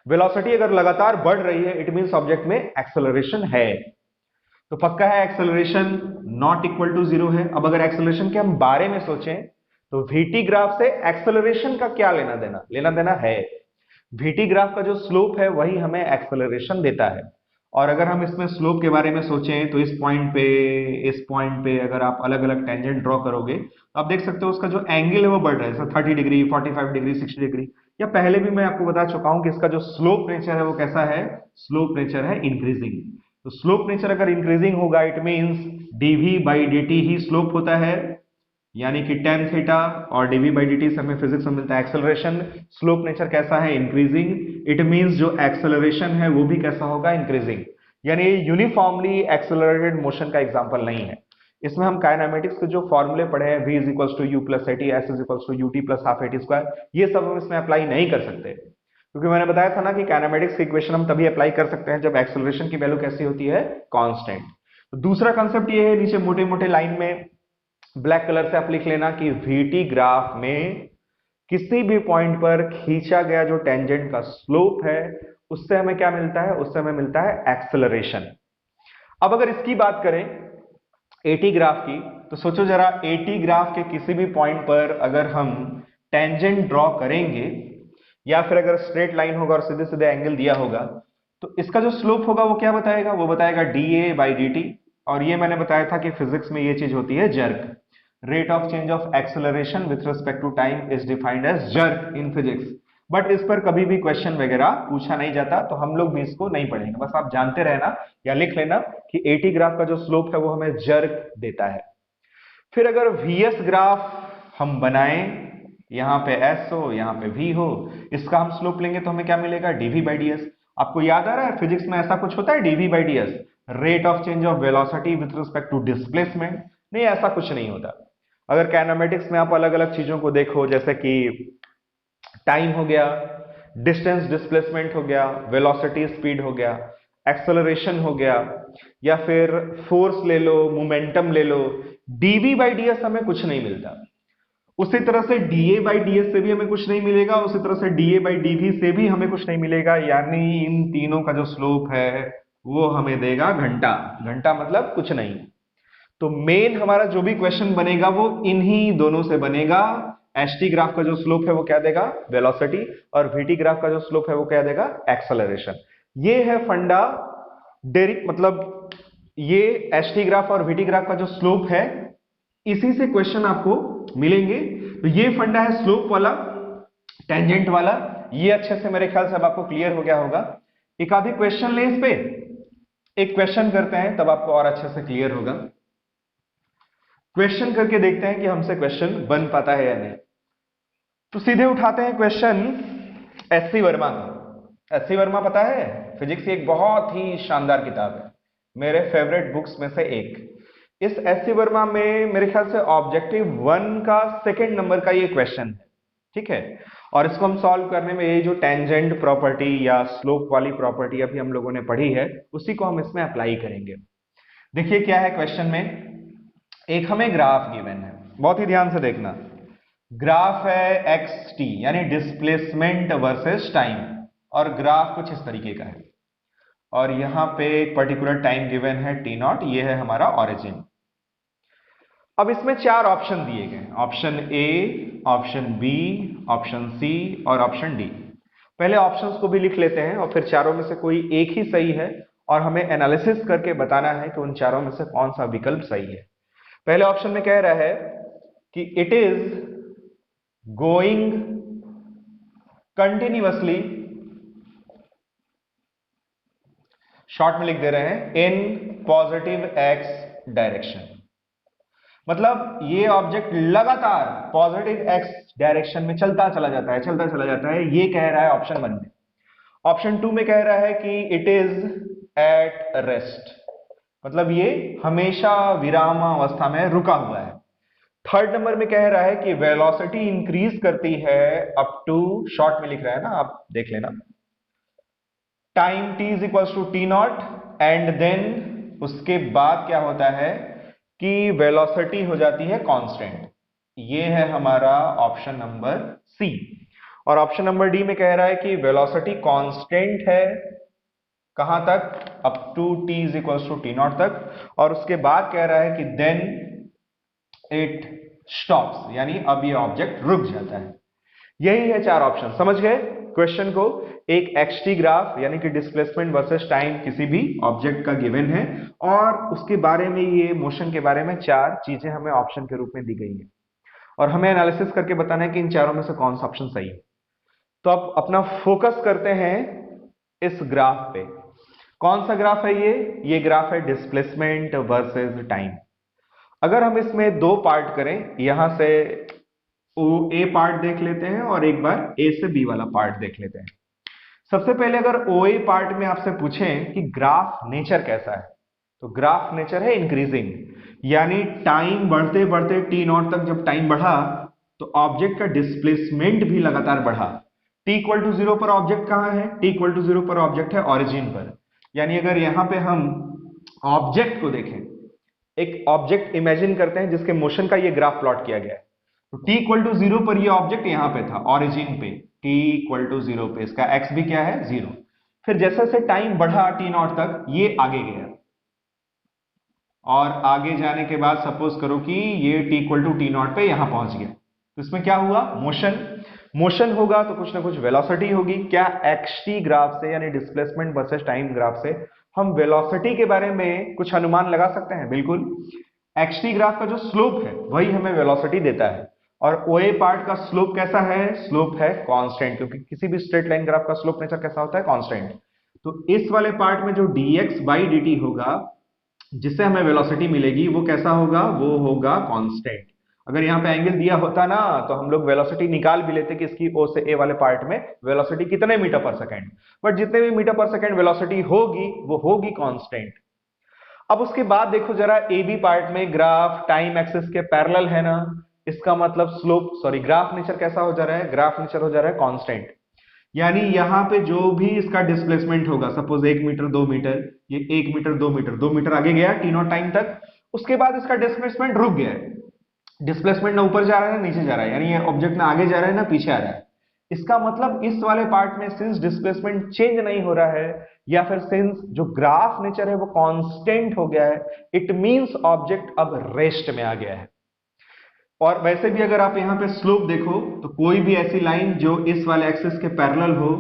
वेलोसिटी अगर लगातार बढ़ रही है इट मींस ऑब्जेक्ट में एक्सेलरेशन है। तो पक्का है acceleration not equal to zero है। अब अगर एक्सेलरेशन के हम बारे में सोचें तो वीटी ग्राफ से एक्सेलरेशन का क्या लेना देना है। वीटी ग्राफ का जो स्लोप है वही हमें एक्सेलरेशन देता है। और अगर हम इसमें स्लोप के बारे में सोचें तो इस पॉइंट पे अगर आप अलग अलग टेंजेंट ड्रॉ करोगे तो आप देख सकते हो उसका जो एंगल है वो बढ़ रहा है, जैसे 30 डिग्री, 45 डिग्री, 60 डिग्री। या पहले भी मैं आपको बता चुका हूं कि इसका जो स्लोप नेचर है वो कैसा है, स्लोप नेचर है इंक्रीजिंग। तो स्लोप नेचर अगर इंक्रीजिंग होगा it means DV by dt ही स्लोप होता है, यानी कि tan थीटा और dv बाई dt से हमें फिजिक्स में मिलता है एक्सेलरेशन। स्लोप नेचर कैसा है, इंक्रीजिंग। इट मींस जो एक्सेलरेशन है वो भी कैसा होगा, इंक्रीजिंग। यानी यूनिफॉर्मली एक्सेलरेटेड मोशन का एग्जांपल नहीं है। इसमें हम काइनेमेटिक्स के जो फॉर्मूले पढ़े हैं, v is equals to U plus AT, S is equals to UT plus half AT square, ये सब हम इसमें अप्लाई नहीं कर सकते, क्योंकि मैंने बताया था ना कि काइनेमेटिक्स की इक्वेशन हम तभी अप्लाई कर सकते हैं जब एक्सेलरेशन की वैल्यू कैसी होती है, कांस्टेंट। तो दूसरा कंसेप्ट ये है, नीचे मोटे मोटे लाइन में ब्लैक कलर से आप लिख लेना कि वीटी ग्राफ में किसी भी पॉइंट पर खींचा गया जो टेंजेंट का स्लोप है उससे हमें क्या मिलता है, उससे हमें मिलता है एक्सेलरेशन। अब अगर इसकी बात करें एटी ग्राफ की, तो सोचो जरा एटी ग्राफ के किसी भी पॉइंट पर अगर हम टेंजेंट ड्रॉ करेंगे या फिर अगर स्ट्रेट लाइन होगा और सीधे सीधे एंगल दिया होगा तो इसका जो स्लोप होगा वो क्या बताएगा, वो बताएगा dA बाई dt। और ये मैंने बताया था कि फिजिक्स में ये चीज होती है jerk. Rate of change of acceleration with respect to time is defined as jerk in physics. But इस पर कभी भी क्वेश्चन वगैरह पूछा नहीं जाता, तो हम लोग भी इसको नहीं पढ़ेंगे। बस आप जानते रहना या लिख लेना कि एटी ग्राफ का जो स्लोप है वो हमें जर्क देता है। फिर अगर वीएस ग्राफ हम बनाएं, यहां पे एस हो यहां पे वी हो, इसका हम स्लोप लेंगे तो हमें क्या मिलेगा, डीवी बाई डी एस। आपको याद आ रहा है फिजिक्स में ऐसा कुछ होता है DV by D S, rate of change of velocity with respect to displacement? नहीं, ऐसा कुछ नहीं होता। अगर काइनेमेटिक्स में आप अलग अलग चीजों को देखो, जैसे कि टाइम हो गया, डिस्टेंस डिस्प्लेसमेंट हो गया, वेलोसिटी स्पीड हो गया, एक्सेलरेशन हो गया, या फिर फोर्स ले लो, मोमेंटम ले लो, डीवी बाई डी एस हमें कुछ नहीं मिलता। उसी तरह से डीए बाई डीएस से भी हमें कुछ नहीं मिलेगा, उसी तरह से डीए बाई डीवी से भी हमें कुछ नहीं मिलेगा। यानी इन तीनों का जो स्लोप है वो हमें देगा घंटा। घंटा मतलब कुछ नहीं। तो मेन हमारा जो भी क्वेश्चन बनेगा वो इन्हीं दोनों से बनेगा। एसटी ग्राफ का जो स्लोप है वो क्या देगा, वेलोसिटी, और वीटी ग्राफ का जो स्लोप है वो क्या देगा, एक्सेलरेशन। ये है फंडा डेरिक, मतलब ये एसटी ग्राफ और वीटी ग्राफ का जो स्लोप है इसी से क्वेश्चन आपको मिलेंगे। तो ये फंडा है स्लोप वाला, टेंजेंट वाला। ये अच्छे से मेरे ख्याल से अब आपको क्लियर हो गया होगा। एक आधी क्वेश्चन ले इस पे, एक क्वेश्चन करते हैं तब आपको और अच्छे से क्लियर होगा। क्वेश्चन करके देखते हैं कि हमसे क्वेश्चन बन पाता है या नहीं। तो सीधे उठाते हैं क्वेश्चन एससी वर्मा का। एससी वर्मा पता है, फिजिक्स की एक बहुत ही शानदार किताब है, मेरे फेवरेट बुक्स में से एक। इस एससी वर्मा में मेरे ख्याल से ऑब्जेक्टिव 1 का सेकंड नंबर का ये क्वेश्चन है, ठीक है। और इसको हम सॉल्व करने में ये जो टेंजेंट प्रॉपर्टी या स्लोप वाली प्रॉपर्टी अभी हम लोगों ने पढ़ी है उसी को हम इसमें अप्लाई करेंगे। देखिए क्या है क्वेश्चन में, एक हमें ग्राफ गिवन है, बहुत ही ध्यान से देखना। ग्राफ है एक्स टी यानी डिस्प्लेसमेंट वर्सेस टाइम, और ग्राफ कुछ इस तरीके का है, और यहां पे एक पर्टिकुलर टाइम गिवन है टी नॉट, ये है हमारा ओरिजिन। अब इसमें 4 ऑप्शन दिए गए, option A, option B, option C और ऑप्शन डी। पहले ऑप्शंस को भी लिख लेते हैं और फिर चारों में से कोई एक ही सही है और हमें एनालिसिस करके बताना है कि उन चारों में से कौन सा विकल्प सही है। पहले ऑप्शन में कह रहा है कि it is going continuously, short में लिख दे रहे हैं, इन पॉजिटिव एक्स डायरेक्शन। मतलब ये ऑब्जेक्ट लगातार पॉजिटिव एक्स डायरेक्शन में चलता चला जाता है, चलता चला जाता है, ये कह रहा है ऑप्शन 1 में। ऑप्शन 2 में कह रहा है कि इट इज एट रेस्ट, मतलब ये हमेशा विरामावस्था में रुका हुआ है। थर्ड नंबर में कह रहा है कि वेलोसिटी इंक्रीज करती है अप टू, शॉर्ट में लिख रहा है ना, आप देख लेना, time t is equals to T not, and then उसके बाद क्या होता है कि वेलोसिटी हो जाती है कांस्टेंट। ये है हमारा ऑप्शन नंबर सी। और ऑप्शन नंबर डी में कह रहा है कि वेलोसिटी कांस्टेंट है कहां तक, up to t is equals to T not तक, और उसके बाद कह रहा है कि देन इट स्टॉप्स, यानी अब ये ऑब्जेक्ट रुक जाता है। यही है चार ऑप्शन, समझ गए क्वेश्चन को। एक xt ग्राफ यानी कि डिस्प्लेसमेंट वर्सेस टाइम किसी भी ऑब्जेक्ट का गिवन है, और उसके बारे में, ये मोशन के बारे में चार चीजें हमें ऑप्शन के रूप में दी गई है, और हमें एनालिसिस करके बताना है कि इन चारों में से कौन सा ऑप्शन सही है। तो अब अपना फोकस करते हैं इस ग्राफ पे। कौन सा ग्राफ है ये ग्राफ है डिस्प्लेसमेंट वर्सेस टाइम। अगर हम इसमें दो पार्ट करें, यहां से ए पार्ट देख लेते हैं और एक बार ए से बी वाला पार्ट देख लेते हैं। सबसे पहले अगर ओए पार्ट में आपसे पूछें कि ग्राफ नेचर कैसा है, तो ग्राफ नेचर है इंक्रीजिंग, यानी टाइम बढ़ते बढ़ते टी नॉट तक जब टाइम बढ़ा तो ऑब्जेक्ट का डिस्प्लेसमेंट भी लगातार बढ़ा। टी इक्वल टू जीरो पर ऑब्जेक्ट कहां है, टी इक्वल टू जीरो पर ऑब्जेक्ट है ओरिजिन पर। यानी अगर यहां पे हम ऑब्जेक्ट को देखें, एक ऑब्जेक्ट इमेजिन करते हैं जिसके मोशन का ये ग्राफ प्लॉट किया गया है, तो t इक्वल टू जीरो पर ये ऑब्जेक्ट यहां पे था ओरिजिन पे, t इक्वल टू जीरो पे, इसका x भी क्या है, जीरो। फिर जैसे जैसे टाइम बढ़ा टी नॉट तक, ये आगे गया, और आगे जाने के बाद सपोज करो कि ये t equal to T not पे यहां पहुंच गया, तो इसमें क्या हुआ, मोशन। मोशन होगा तो कुछ ना कुछ वेलोसिटी होगी। क्या xt ग्राफ से, यानी डिस्प्लेसमेंट वर्सेस टाइम ग्राफ से हम वेलोसिटी के बारे में कुछ अनुमान लगा सकते हैं? बिल्कुल। xt ग्राफ का जो स्लोप है वही हमें वेलोसिटी देता है, और OA पार्ट का स्लोप कैसा है, स्लोप है कांस्टेंट, क्योंकि किसी भी स्ट्रेट लाइन ग्राफ का स्लोप नेचर कैसा होता है, कांस्टेंट। तो इस वाले पार्ट में जो dx बाई dt होगा, जिससे हमें वेलोसिटी मिलेगी, वो कैसा होगा, वो होगा कांस्टेंट। अगर यहाँ पे एंगल दिया होता ना, तो हम लोग वेलोसिटी निकाल भी लेते कि इसकी O से A वाले पार्ट में वेलोसिटी कितने मीटर पर सेकंड, बट जितने भी मीटर पर सेकंड वेलोसिटी होगी वो होगी कांस्टेंट। अब उसके बाद देखो जरा, ए बी पार्ट में ग्राफ टाइम एक्सिस के पैरेलल है ना, इसका मतलब स्लोप, सॉरी, ग्राफ नेचर कैसा हो जा रहा है, ग्राफ नेचर हो जा रहा है कांस्टेंट। यानी यहां पे जो भी इसका डिस्प्लेसमेंट होगा, सपोज 1 मीटर 2 मीटर, ये 1 मीटर 2 मीटर, 2 मीटर आगे गया टी नॉट टाइम तक, उसके बाद इसका डिस्प्लेसमेंट रुक गया है। डिस्प्लेसमेंट ना ऊपर जा रहा है ना नीचे जा रहा है, यानी ये ऑब्जेक्ट ना आगे जा रहा है ना पीछे आ रहा है। इसका मतलब इस वाले पार्ट में सिंस डिस्प्लेसमेंट चेंज नहीं हो रहा है, या फिर सिंस जो ग्राफ नेचर है वो कांस्टेंट हो गया है, इट मींस ऑब्जेक्ट अब रेस्ट में आ गया है। और वैसे भी अगर आप यहां पे स्लोप देखो, तो कोई भी ऐसी लाइन जो इस वाले एक्सिस के पैरेलल हो,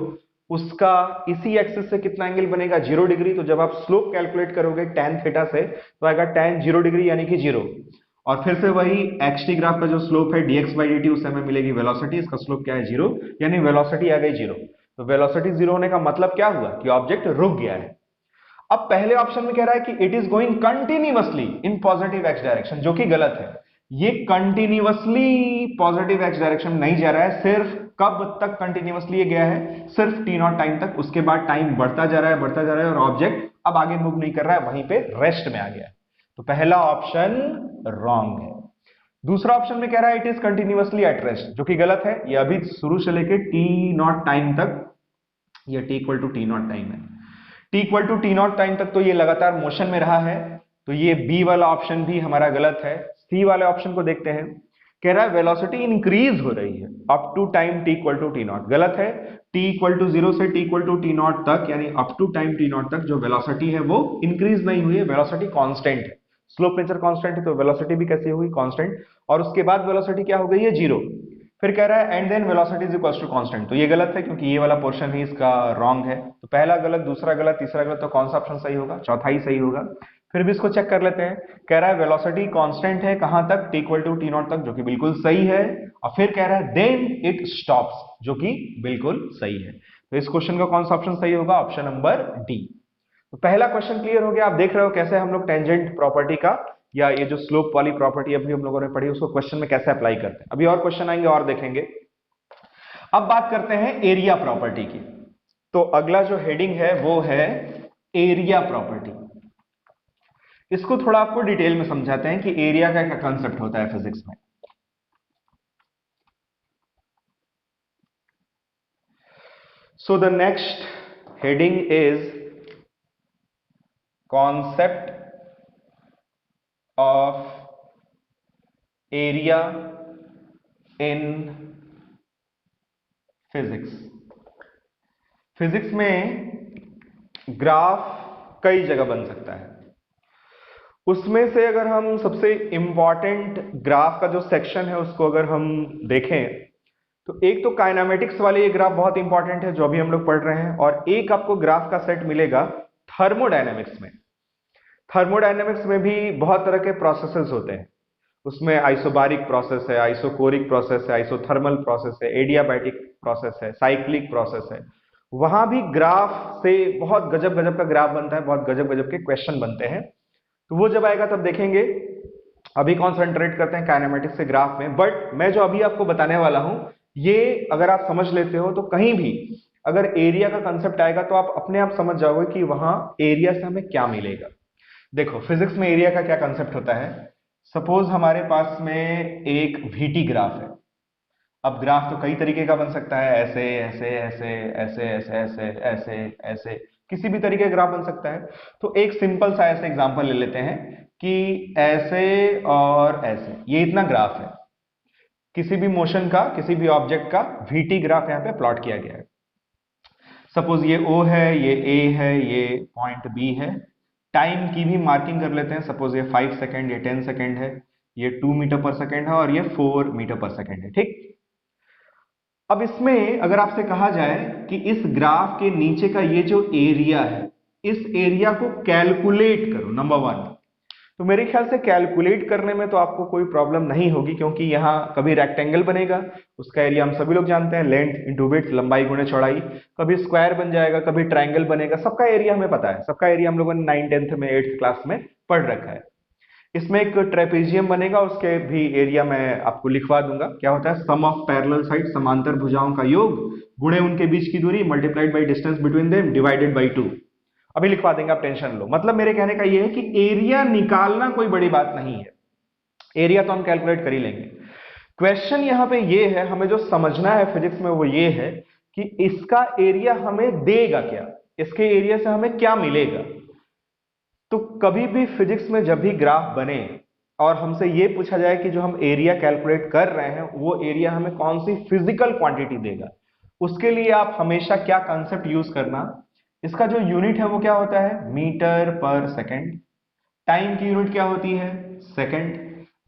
उसका इसी एक्सिस से कितना एंगल बनेगा, 0 डिग्री। तो जब आप स्लोप कैलकुलेट करोगे tan थीटा से, तो आएगा tan 0 डिग्री यानी कि 0। और फिर से वही xt ग्राफ का जो स्लोप है dx बाई dt, उससे हमें मिलेगी वेलोसिटी, इसका स्लोप क्या है, 0, यानी वेलोसिटी आ गई 0। तो वेलोसिटी 0 होने का मतलब क्या हुआ कि ऑब्जेक्ट रुक गया है। अब पहले ऑप्शन में कह रहा है कि it is going continuously in positive x direction, जो कि गलत है। ये कंटिन्यूअसली पॉजिटिव एक्स डायरेक्शन नहीं जा रहा है, सिर्फ कब तक कंटिन्यूअसली ये गया है, सिर्फ टी नॉट टाइम तक। उसके बाद टाइम बढ़ता जा रहा है, बढ़ता जा रहा है, और ऑब्जेक्ट अब आगे मूव नहीं कर रहा है, वहीं पे रेस्ट में आ गया है। तो पहला ऑप्शन रॉन्ग है। दूसरा ऑप्शन में कह रहा है it is continuously at rest, जो कि गलत है। ये अभी शुरू से लेके टी नॉट टाइम तक, ये T equal to T naught time है, T equal to T naught time तक तो ये लगातार मोशन में रहा है। तो ये बी वाला ऑप्शन भी हमारा गलत है। सी वाले ऑप्शन को देखते हैं। कह रहा है वेलोसिटी इंक्रीज हो रही है up to time T equal to T not, गलत है। टी इक्वल टू जीरो से T equal to T not तक, यानी up to time T not तक जो वेलोसिटी है वो इंक्रीज नहीं हुई है, वेलोसिटी कांस्टेंट है। स्लोप नेचर कांस्टेंट है, तो वेलोसिटी भी कैसी हुई, कांस्टेंट। और उसके बाद वेलोसिटी क्या हो गई है, 0। फिर कह रहा है and then velocity is equal to constant, तो ये गलत है क्योंकि ये वाला पोर्शन ही इसका रॉन्ग है। तो पहला गलत, दूसरा गलत, तीसरा गलत, तो कौन सा ऑप्शन सही होगा, चौथा ही सही होगा। फिर भी इसको चेक कर लेते हैं। कह रहा है वेलोसिटी कांस्टेंट है कहां तक, T equal to T not तक, जो कि बिल्कुल सही है। और फिर कह रहा है देन इट स्टॉप्स, जो कि बिल्कुल सही है। तो इस क्वेश्चन का कौन सा ऑप्शन सही होगा, ऑप्शन नंबर डी। तो पहला क्वेश्चन क्लियर हो गया। आप देख रहे हो कैसे हम लोग टेंजेंट प्रॉपर्टी का, या ये जो स्लोप वाली प्रॉपर्टी अभी हम लोगों ने पढ़ी, उसको क्वेश्चन में कैसे अप्लाई करते हैं। अभी और क्वेश्चन आएंगे और देखेंगे। अब बात करते हैं एरिया प्रॉपर्टी की। तो अगला जो हेडिंग है वो है एरिया प्रॉपर्टी। इसको थोड़ा आपको डिटेल में समझाते हैं कि एरिया का क्या कंसेप्ट होता है फिजिक्स में। So the next heading is concept of area in physics. Physics में ग्राफ कई जगह बन सकता है। उसमें से अगर हम सबसे इंपॉर्टेंट ग्राफ का जो सेक्शन है उसको अगर हम देखें तो एक तो काइनेमेटिक्स वाले ये ग्राफ बहुत इंपॉर्टेंट है जो अभी हम लोग पढ़ रहे हैं, और एक आपको ग्राफ का सेट मिलेगा थर्मोडायनेमिक्स में। थर्मोडायनेमिक्स में भी बहुत तरह के प्रोसेसेस होते हैं। उसमें आइसोबारिक प्रोसेस है, आइसोकोरिक प्रोसेस है, आइसोथर्मल प्रोसेस है, एडियाबैटिक प्रोसेस है, साइक्लिक प्रोसेस है। वहां भी ग्राफ से बहुत गजब गजब का ग्राफ बनता है, बहुत गजब गजब के क्वेश्चन बनते हैं। तो वो जब आएगा तब देखेंगे। अभी कॉन्सेंट्रेट करते हैं काइनेमेटिक्स से ग्राफ में। बट मैं जो अभी आपको बताने वाला हूं ये अगर आप समझ लेते हो तो कहीं भी अगर एरिया का कंसेप्ट आएगा तो आप अपने आप समझ जाओगे कि वहां एरिया से हमें क्या मिलेगा। देखो फिजिक्स में एरिया का क्या कंसेप्ट होता है। सपोज हमारे पास में एक वीटी ग्राफ है। अब ग्राफ तो कई तरीके का बन सकता है, ऐसे ऐसे ऐसे ऐसे ऐसे ऐसे ऐसे ऐसे किसी भी तरीके का ग्राफ बन सकता है। तो एक सिंपल सा ऐसे एग्जांपल ले लेते हैं कि ऐसे और ऐसे ये इतना ग्राफ है। किसी भी मोशन का, किसी भी ऑब्जेक्ट का वीटी ग्राफ यहाँ पे प्लॉट किया गया है। सपोज ये O है, ये A है, ये पॉइंट B है। टाइम की भी मार्किंग कर लेते हैं। सपोज ये 5 सेकेंड, ये 10 सेकेंड है, ये 2 मीटर पर सेकेंड है और ये 4 मीटर पर सेकेंड है। ठीक। अब इसमें अगर आपसे कहा जाए कि इस ग्राफ के नीचे का ये जो एरिया है, इस एरिया को कैलकुलेट करो, नंबर 1, तो मेरे ख्याल से कैलकुलेट करने में तो आपको कोई प्रॉब्लम नहीं होगी, क्योंकि यहां कभी रेक्टेंगल बनेगा, उसका एरिया हम सभी लोग जानते हैं, लेंथ इंटू विड्थ, लंबाई गुणे चौड़ाई। कभी स्क्वायर बन जाएगा, कभी ट्रायंगल बनेगा, सबका एरिया हमें पता है। सबका एरिया हम लोगों ने 9, 10th में, 8th क्लास में पढ़ रखा है। इसमें एक ट्रेपेजियम बनेगा, उसके भी एरिया मैं आपको लिखवा दूंगा। क्या होता है? सम ऑफ पैरेलल साइड, समांतर भुजाओं का योग गुणे उनके बीच की दूरी multiplied by distance between them divided by 2। अभी लिखवा देंगे, आप टेंशन लो। मतलब मेरे कहने का ये है कि एरिया निकालना कोई बड़ी बात नहीं है, एरिया तो हम कैलकुलेट कर ही लेंगे। क्वेश्चन यहां पे ये है, हमें जो समझना है फिजिक्स में वो ये है कि इसका एरिया हमें देगा क्या, इसके एरिया से हमें क्या मिलेगा। तो कभी भी फिजिक्स में जब भी ग्राफ बने और हमसे ये पूछा जाए कि जो हम एरिया कैलकुलेट कर रहे हैं वो एरिया हमें कौन सी फिजिकल क्वांटिटी देगा, उसके लिए आप हमेशा क्या कंसेप्ट यूज करना, इसका जो यूनिट है वो क्या होता है? Metre per second. टाइम की यूनिट क्या होती है? सेकेंड।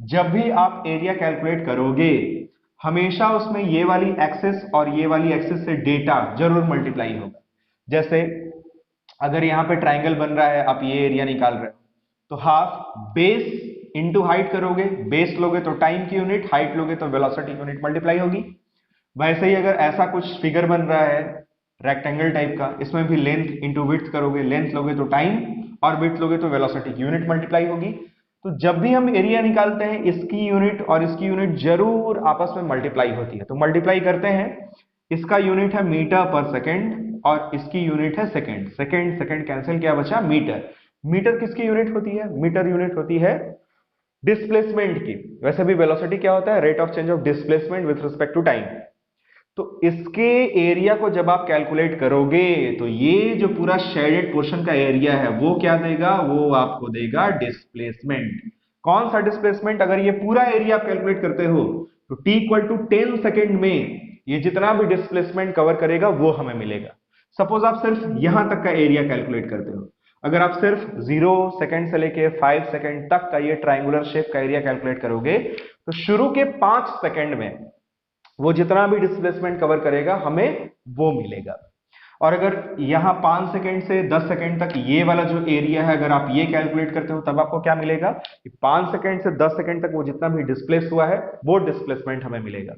जब भी आप एरिया कैलकुलेट करोगे हमेशा उसमें ये वाली एक्सिस और ये वाली एक्सिस से डेटा जरूर मल्टीप्लाई होगा। जैसे अगर यहां पे ट्राइंगल बन रहा है, आप ये एरिया निकाल रहे हो, तो हाफ बेस इंटू हाइट करोगे, बेस लोगे तो टाइम की यूनिट, हाइट लोगे तो वेलोसिटी यूनिट मल्टीप्लाई होगी। वैसे ही अगर ऐसा कुछ फिगर बन रहा है रेक्टेंगल टाइप का, इसमें भी लेंथ इंटू विड्थ करोगे, लेंथ लोगे तो टाइम और विड्थ लोगे तो वेलोसिटी की यूनिट मल्टीप्लाई होगी। तो जब भी हम एरिया निकालते हैं इसकी यूनिट और इसकी यूनिट जरूर आपस में मल्टीप्लाई होती है। तो मल्टीप्लाई करते हैं, इसका यूनिट है मीटर पर सेकेंड और इसकी यूनिट है सेकेंड। सेकेंड सेकेंड कैंसिल, क्या बचा? मीटर। मीटर किसकी यूनिट होती है? मीटर यूनिट होती है डिस्प्लेसमेंट की। वैसे भी वेलोसिटी क्या होता है? Rate of change of displacement with respect to time. तो इसके एरिया को जब आप कैलकुलेट करोगे तो ये जो पूरा शेडेड पोर्शन का एरिया है वो क्या देगा? वो आपको देगा डिस्प्लेसमेंट। कौन सा डिस्प्लेसमेंट? अगर ये पूरा एरिया आप कैलकुलेट करते हो तो t इक्वल टू 10 सेकेंड में ये जितना भी डिस्प्लेसमेंट कवर करेगा वो हमें मिलेगा। सपोज आप सिर्फ यहां तक का एरिया कैलकुलेट करते हो, अगर आप सिर्फ 0 सेकेंड से लेके 5 सेकेंड तक का ये ट्राइंगुलर शेप का एरिया कैलकुलेट करोगे तो शुरू के 5 सेकेंड में वो जितना भी डिस्प्लेसमेंट कवर करेगा हमें वो मिलेगा। और अगर यहां 5 सेकेंड से 10 सेकेंड तक ये वाला जो एरिया है अगर आप ये कैलकुलेट करते हो तब आपको क्या मिलेगा कि 5 सेकेंड से 10 सेकेंड तक वो जितना भी डिस्प्लेस हुआ है वो डिस्प्लेसमेंट हमें मिलेगा।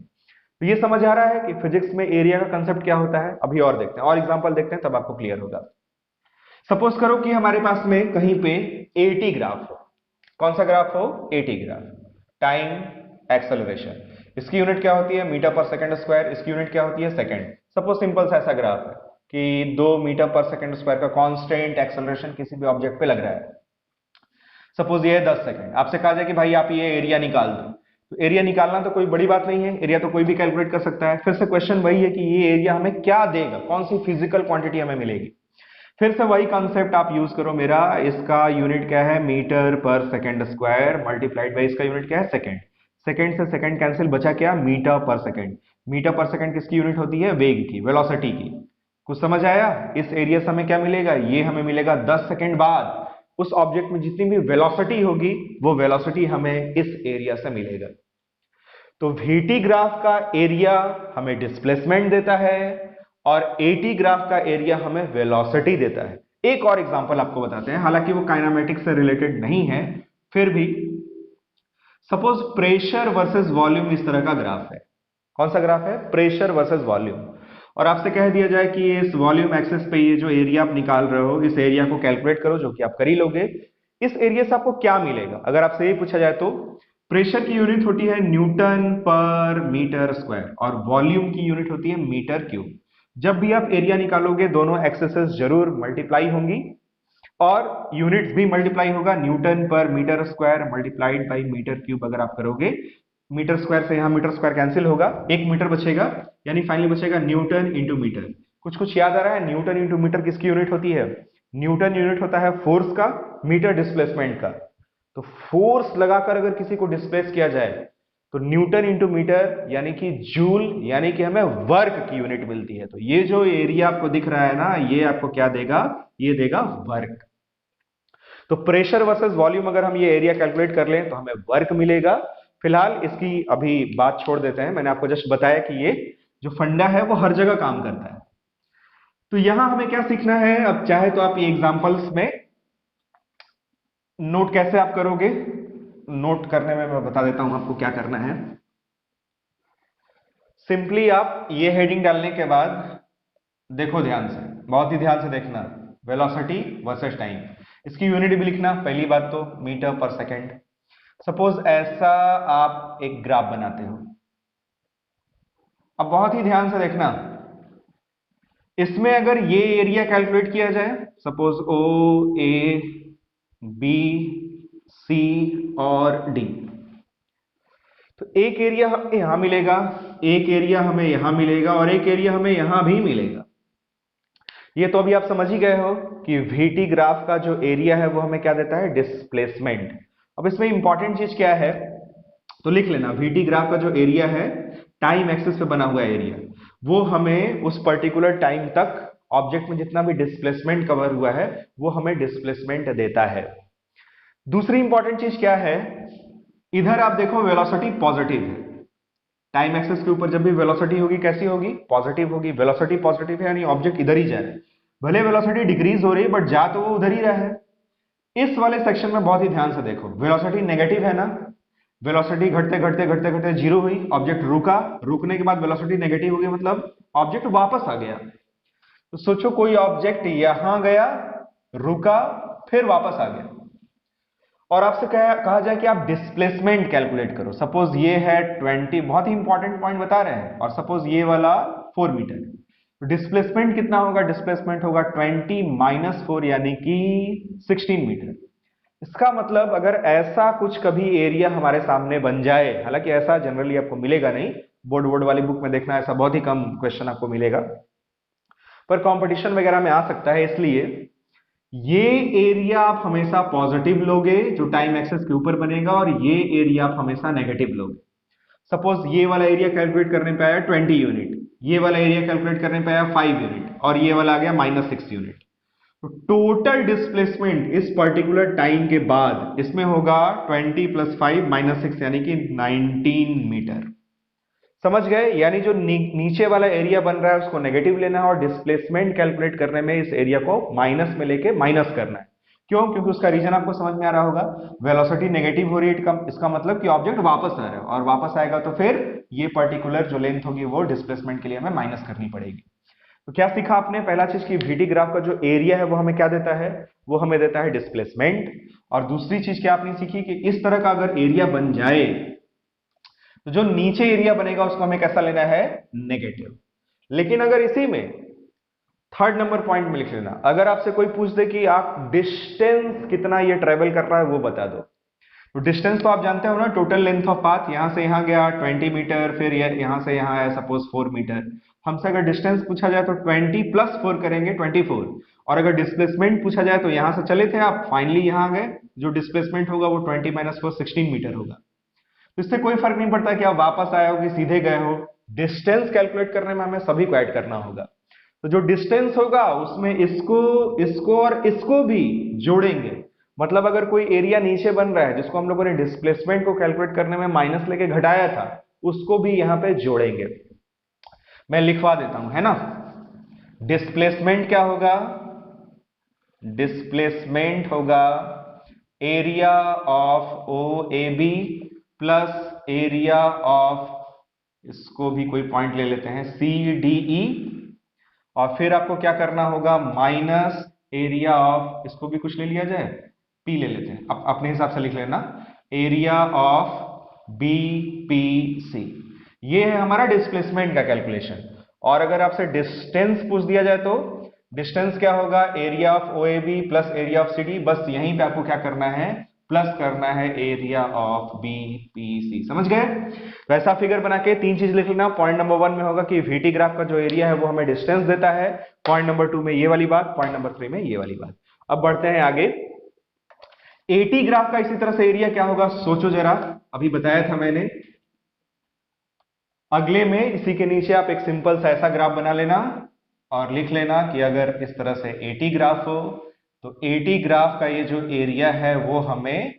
तो ये समझ आ रहा है कि फिजिक्स में एरिया का कंसेप्ट क्या होता है। अभी और देखते हैं, और एग्जांपल देखते हैं, तब आपको क्लियर होगा। सपोज करो कि हमारे पास में कहीं पे एटी ग्राफ हो। कौन सा ग्राफ हो? Eighty graph. टाइम, एक्सेलरेशन, इसकी यूनिट क्या होती है? मीटर पर सेकंड स्क्वायर। इसकी यूनिट क्या होती है? सेकंड। सपोज सिंपल सा ऐसा ग्राफ है कि 2 मीटर पर सेकंड स्क्वायर का कांस्टेंट एक्सेलरेशन किसी भी ऑब्जेक्ट पे लग रहा है। सपोज ये है 10 सेकंड। आपसे कहा जाए कि भाई आप ये एरिया निकाल दो, तो एरिया निकालना तो कोई बड़ी बात नहीं है, एरिया तो कोई भी कैलकुलेट कर सकता है। फिर से क्वेश्चन वही है कि ये एरिया हमें क्या देगा, कौन सी फिजिकल क्वांटिटी हमें मिलेगी। फिर से वही कंसेप्ट आप यूज करो मेरा, इसका यूनिट क्या है? मीटर पर सेकंड स्क्वायर मल्टीप्लाइड बाय इसका यूनिट क्या है? सेकंड। सेकंड से सेकंड कैंसिल, बचा क्या? मीटर पर सेकंड। मीटर पर सेकंड किसकी यूनिट होती है? वेग की, वेलोसिटी की। कुछ समझ आया? इस एरिया से हमें क्या मिलेगा? ये हमें मिलेगा 10 सेकंड बाद उस ऑब्जेक्ट में जितनी भी वेलोसिटी होगी वो वेलोसिटी हमें इस एरिया से मिलेगा। तो VT ग्राफ का एरिया हमें डिस्प्लेसमेंट देता है और AT ग्राफ का एरिया हमें वेलोसिटी देता है। एक और एग्जांपल आपको बताते हैं, हालांकि वो काइनेमेटिक्स से रिलेटेड नहीं है, फिर भी सपोज प्रेशर वर्सेस वॉल्यूम इस तरह का ग्राफ है। कौन सा ग्राफ है? Pressure versus volume. और आपसे कह दिया जाए कि इस वॉल्यूम एक्सिस पे ये जो एरिया आप निकाल रहे हो, इस एरिया को कैलकुलेट करो, जो कि आप कर ही लोगे। इस एरिया से आपको क्या मिलेगा? अगर आपसे ये पूछा जाए तो प्रेशर की यूनिट होती है न्यूटन पर मीटर स्क्वायर और वॉल्यूम की यूनिट होती है मीटर क्यूब। जब भी आप एरिया निकालोगे दोनों एक्सेसेस जरूर मल्टीप्लाई होंगी और यूनिट्स भी मल्टीप्लाई होगा। Newton per metre square multiplied by metre cube अगर आप करोगे, मीटर स्क्वायर से यहां मीटर स्क्वायर कैंसिल होगा, एक मीटर बचेगा, यानी फाइनली बचेगा न्यूटन इंटू मीटर। कुछ कुछ याद आ रहा है? न्यूटन इंटू मीटर किसकी यूनिट होती है? न्यूटन यूनिट होता है फोर्स का, मीटर डिस्प्लेसमेंट का। तो फोर्स लगाकर अगर किसी को डिस्प्लेस किया जाए तो न्यूटन इंटू मीटर यानी कि जूल, यानी कि हमें वर्क की यूनिट मिलती है। तो ये जो एरिया आपको दिख रहा है ना, ये आपको क्या देगा? ये देगा वर्क। तो प्रेशर वर्सेस वॉल्यूम अगर हम ये एरिया कैलकुलेट कर लें तो हमें वर्क मिलेगा। फिलहाल इसकी अभी बात छोड़ देते हैं, मैंने आपको जस्ट बताया कि ये जो फंडा है वो हर जगह काम करता है। तो यहां हमें क्या सीखना है? अब चाहे तो आप ये एग्जांपल्स में नोट कैसे आप करोगे, नोट करने में मैं बता देता हूं आपको क्या करना है। सिंपली आप ये हेडिंग डालने के बाद देखो ध्यान से, बहुत ही ध्यान से देखना, वेलोसिटी वर्सेस टाइम। इसकी यूनिट भी लिखना, पहली बात तो मीटर पर सेकेंड। सपोज ऐसा आप एक ग्राफ बनाते हो। अब बहुत ही ध्यान से देखना, इसमें अगर ये एरिया कैलकुलेट किया जाए, suppose O A B C और डी, तो एक एरिया हमें यहां मिलेगा, एक एरिया हमें यहां मिलेगा और एक एरिया हमें यहां भी मिलेगा। ये तो अभी आप समझ ही गए हो कि VT ग्राफ का जो एरिया है वो हमें क्या देता है? डिस्प्लेसमेंट। अब इसमें इंपॉर्टेंट चीज क्या है तो लिख लेना, VT ग्राफ का जो एरिया है टाइम एक्सिस पे बना हुआ एरिया, वो हमें उस पर्टिकुलर टाइम तक ऑब्जेक्ट में जितना भी डिस्प्लेसमेंट कवर हुआ है वो हमें डिस्प्लेसमेंट देता है। दूसरी इंपॉर्टेंट चीज क्या है? इधर आप देखो वेलोसिटी पॉजिटिव है। टाइम एक्सिस के ऊपर जब भी वेलोसिटी होगी कैसी होगी? पॉजिटिव होगी। वेलोसिटी पॉजिटिव है यानी ऑब्जेक्ट इधर ही जा रहा है। भले वेलोसिटी डिक्रीज हो रही है बट जा तो वो उधर ही रहा है। इस वाले सेक्शन में बहुत ही ध्यान से देखो, वेलोसिटी नेगेटिव है ना, वेलोसिटी घटते घटते घटते घटते जीरो हुई, ऑब्जेक्ट रुका, रुकने के बाद वेलोसिटी नेगेटिव हो गई, मतलब ऑब्जेक्ट वापस आ गया। तो सोचो कोई ऑब्जेक्ट यहां गया, रुका, फिर वापस आ गया और आपसे कहा जाए कि आप डिस्प्लेसमेंट कैलकुलेट करो। सपोज ये है 20, बहुत ही इंपॉर्टेंट पॉइंट बता रहे हैं, और सपोज ये वाला 4 मीटर, तो डिस्प्लेसमेंट कितना होगा? डिस्प्लेसमेंट होगा 20 माइनस 4 यानी कि 16 मीटर। इसका मतलब अगर ऐसा कुछ कभी एरिया हमारे सामने बन जाए, हालांकि ऐसा जनरली आपको मिलेगा नहीं, बोर्ड वाली बुक में देखना, ऐसा बहुत ही कम क्वेश्चन आपको मिलेगा, पर कंपटीशन वगैरह में आ सकता है, इसलिए ये एरिया आप हमेशा पॉजिटिव लोगे जो टाइम एक्सेस के ऊपर बनेगा और ये एरिया आप हमेशा नेगेटिव लोगे। सपोज ये वाला एरिया कैलकुलेट करने पे आया 20 यूनिट, ये वाला एरिया कैलकुलेट करने पे आया 5 यूनिट और ये वाला आ गया -6 यूनिट। तो टोटल डिस्प्लेसमेंट इस पर्टिकुलर टाइम के बाद इसमें होगा 20 + 5 -6 यानी कि 19 मीटर। समझ गए? यानी जो नीचे वाला एरिया बन रहा है उसको नेगेटिव लेना है और डिस्प्लेसमेंट कैलकुलेट करने में इस एरिया को माइनस में लेके माइनस करना है। क्यों? क्योंकि उसका रीजन आपको समझ में आ रहा होगा, वेलोसिटी नेगेटिव हो रही है, इसका मतलब कि ऑब्जेक्ट वापस आ रहा है और वापस आएगा तो फिर ये पर्टिकुलर जो लेंथ होगी वो डिस्प्लेसमेंट के लिए हमें माइनस करनी पड़ेगी। तो क्या सीखा आपने? पहला चीज की VT ग्राफ का जो एरिया है वो हमें क्या देता है? वो हमें देता है डिस्प्लेसमेंट। और दूसरी चीज क्या आपने सीखी कि इस तरह का अगर एरिया बन जाए तो जो नीचे एरिया बनेगा उसको हमें कैसा लेना है? नेगेटिव। लेकिन अगर इसी में थर्ड नंबर पॉइंट में लिख लेना, अगर आपसे कोई पूछ दे कि आप डिस्टेंस कितना ये ट्रेवल कर रहा है वो बता दो, तो डिस्टेंस तो आप जानते हो ना, टोटल लेंथ ऑफ पाथ, यहां से यहां गया 20 मीटर, फिर यहां से यहां आया सपोज 4 मीटर। हमसे अगर डिस्टेंस पूछा जाए तो 20 + 4 करेंगे 24, और अगर डिस्प्लेसमेंट पूछा जाए तो यहां से चले थे आप, फाइनली यहां गए, जो डिस्प्लेसमेंट होगा वो 20 - 4 16 मीटर होगा। तो इससे कोई फर्क नहीं पड़ता कि आप वापस आए हो कि सीधे गए हो, डिस्टेंस कैलकुलेट करने में हमें सभी को ऐड करना होगा। तो जो डिस्टेंस होगा उसमें इसको इसको और इसको भी जोड़ेंगे। मतलब अगर कोई एरिया नीचे बन रहा है जिसको हम लोगों ने डिस्प्लेसमेंट को कैलकुलेट करने में माइनस लेके घटाया था, उसको भी यहां पे जोड़ेंगे। मैं लिखवा देता हूं, है ना। डिस्प्लेसमेंट क्या होगा? डिस्प्लेसमेंट होगा area of O A B plus area of, इसको भी कोई पॉइंट ले लेते हैं, सी डी ई, और फिर आपको क्या करना होगा, माइनस एरिया ऑफ, इसको भी कुछ ले लिया जाए, पी ले लेते हैं, अपने हिसाब से लिख लेना, area of B P C. ये है हमारा डिस्प्लेसमेंट का कैलकुलेशन। और अगर आपसे डिस्टेंस पूछ दिया जाए तो डिस्टेंस क्या होगा, area of O A B plus area of C D. बस यहीं पे आपको क्या करना है, प्लस करना है area of B P C. समझ गए? तो ऐसा फिगर बना के तीन चीज लिख लेना। पॉइंट नंबर 1 में होगा कि वीटी ग्राफ का जो एरिया है वो हमें डिस्टेंस देता है। पॉइंट नंबर 2 में ये वाली बात, पॉइंट नंबर 3 में ये वाली बात। अब बढ़ते हैं आगे। एटी ग्राफ का इसी तरह से एरिया क्या होगा, सोचो जरा, अभी बताया था मैंने। अगले में इसी के नीचे आप एक सिंपल सा ऐसा ग्राफ बना लेना और लिख लेना कि अगर इस तरह से एटी ग्राफ हो तो एटी ग्राफ का ये जो एरिया है वो हमें,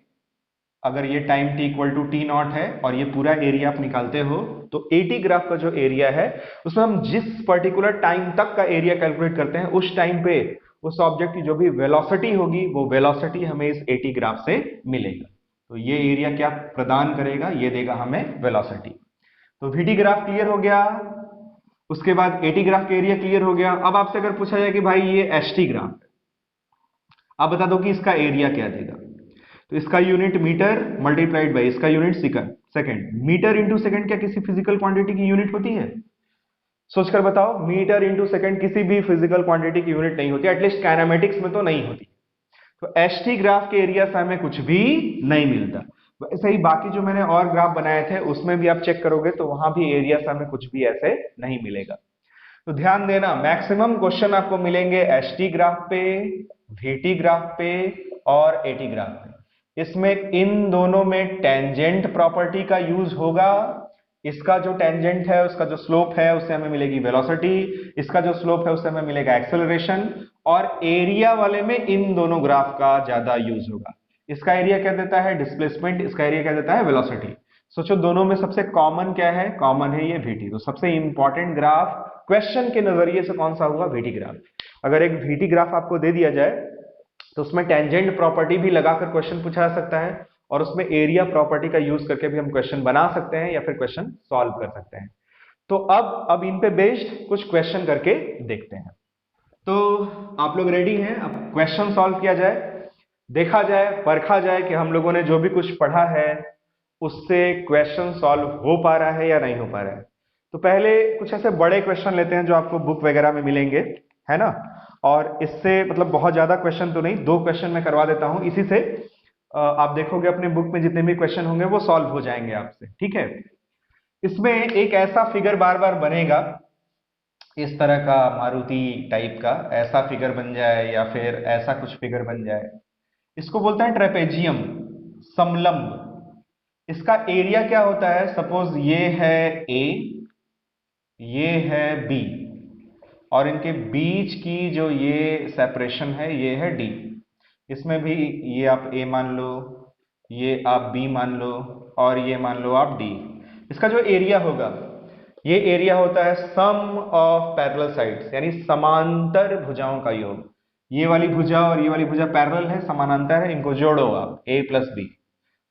अगर ये time t equal to T not है और ये पूरा एरिया आप निकालते हो, तो एटी ग्राफ का जो एरिया है उसमें हम जिस पर्टिकुलर टाइम तक का एरिया कैलकुलेट करते हैं उस टाइम पे उस ऑब्जेक्ट की जो भी वेलोसिटी होगी वो वेलोसिटी हमें इस एटी ग्राफ से मिलेगा। तो ये एरिया क्या प्रदान करेगा, ये देगा हमें वेलोसिटी। तो वीटी ग्राफ क्लियर हो गया। उसके बाद एटी ग्राफ का एरिया क्लियर हो गया। अब आपसे अगर पूछा जाए कि भाई ये एसटी ग्राफ है, आप बता दो कि इसका एरिया क्या देगा। तो इसका यूनिट मीटर मल्टीप्लाइड बाई इसका unit second. Metre into second क्या किसी फिजिकल क्वांटिटी की यूनिट होती है? सोचकर बताओ, मीटर इंटू सेकंड किसी भी फिजिकल क्वांटिटी की यूनिट नहीं होती, एटलीस्ट काइनेमेटिक्स में तो नहीं होती। तो एसटी ग्राफ के एरिया से हमें कुछ भी नहीं मिलता। वैसे ही बाकी जो मैंने और ग्राफ बनाए थे उसमें भी आप चेक करोगे तो वहां भी एरिया से हमें कुछ भी ऐसे नहीं मिलेगा। तो ध्यान देना, मैक्सिमम क्वेश्चन आपको मिलेंगे एसटी ग्राफ पे, वीटी ग्राफ पे और एटी ग्राफ पे। इसमें इन दोनों में टेंजेंट प्रॉपर्टी का यूज होगा। इसका जो टेंजेंट है उसका जो स्लोप है उससे हमें मिलेगी वेलोसिटी, इसका जो स्लोप है उससे हमें मिलेगा एक्सेलरेशन। और एरिया वाले में इन दोनों ग्राफ का ज्यादा यूज होगा। इसका एरिया क्या देता है, डिस्प्लेसमेंट, इसका एरिया क्या देता है, वेलोसिटी। सोचो दोनों में सबसे कॉमन क्या है, कॉमन है ये वीटी। तो सबसे इंपॉर्टेंट ग्राफ क्वेश्चन के नजरिए से कौन सा होगा, वीटी ग्राफ। अगर एक वीटी ग्राफ आपको दे दिया जाए तो उसमें टेंजेंट प्रॉपर्टी भी लगाकर क्वेश्चन पूछा जा सकता है और उसमें एरिया प्रॉपर्टी का यूज करके भी हम क्वेश्चन बना सकते हैं या फिर क्वेश्चन सॉल्व कर सकते हैं। तो अब इन पे बेस्ड कुछ क्वेश्चन करके देखते हैं। तो आप लोग रेडी हैं? अब क्वेश्चन सॉल्व किया जाए, देखा जाए, परखा जाए कि हम लोगों ने जो भी कुछ पढ़ा है उससे क्वेश्चन सॉल्व हो पा रहा है या नहीं हो पा रहा है। तो पहले कुछ ऐसे बड़े क्वेश्चन लेते हैं जो आपको बुक वगैरह में मिलेंगे, है ना। और इससे मतलब बहुत ज्यादा क्वेश्चन तो नहीं, 2 क्वेश्चन मैं करवा देता हूं, इसी से आप देखोगे अपने बुक में जितने भी क्वेश्चन होंगे वो सॉल्व हो जाएंगे आपसे, ठीक है। इसमें एक ऐसा फिगर बार बार बनेगा, इस तरह का मारुति टाइप का ऐसा फिगर बन जाए या फिर ऐसा कुछ फिगर बन जाए, इसको बोलते हैं ट्रेपेजियम, समलंब। इसका एरिया क्या होता है, सपोज ये है ए, ये है बी, और इनके बीच की जो ये सेपरेशन है ये है डी। इसमें भी ये आप ए मान लो, ये आप बी मान लो और ये मान लो आप डी। इसका जो एरिया होगा, ये एरिया होता है सम ऑफ पैरेलल साइड्स, यानी समांतर भुजाओं का योग। ये वाली भुजा और ये वाली भुजा पैरेलल है, समानांतर है, इनको जोड़ो आप, ए प्लस बी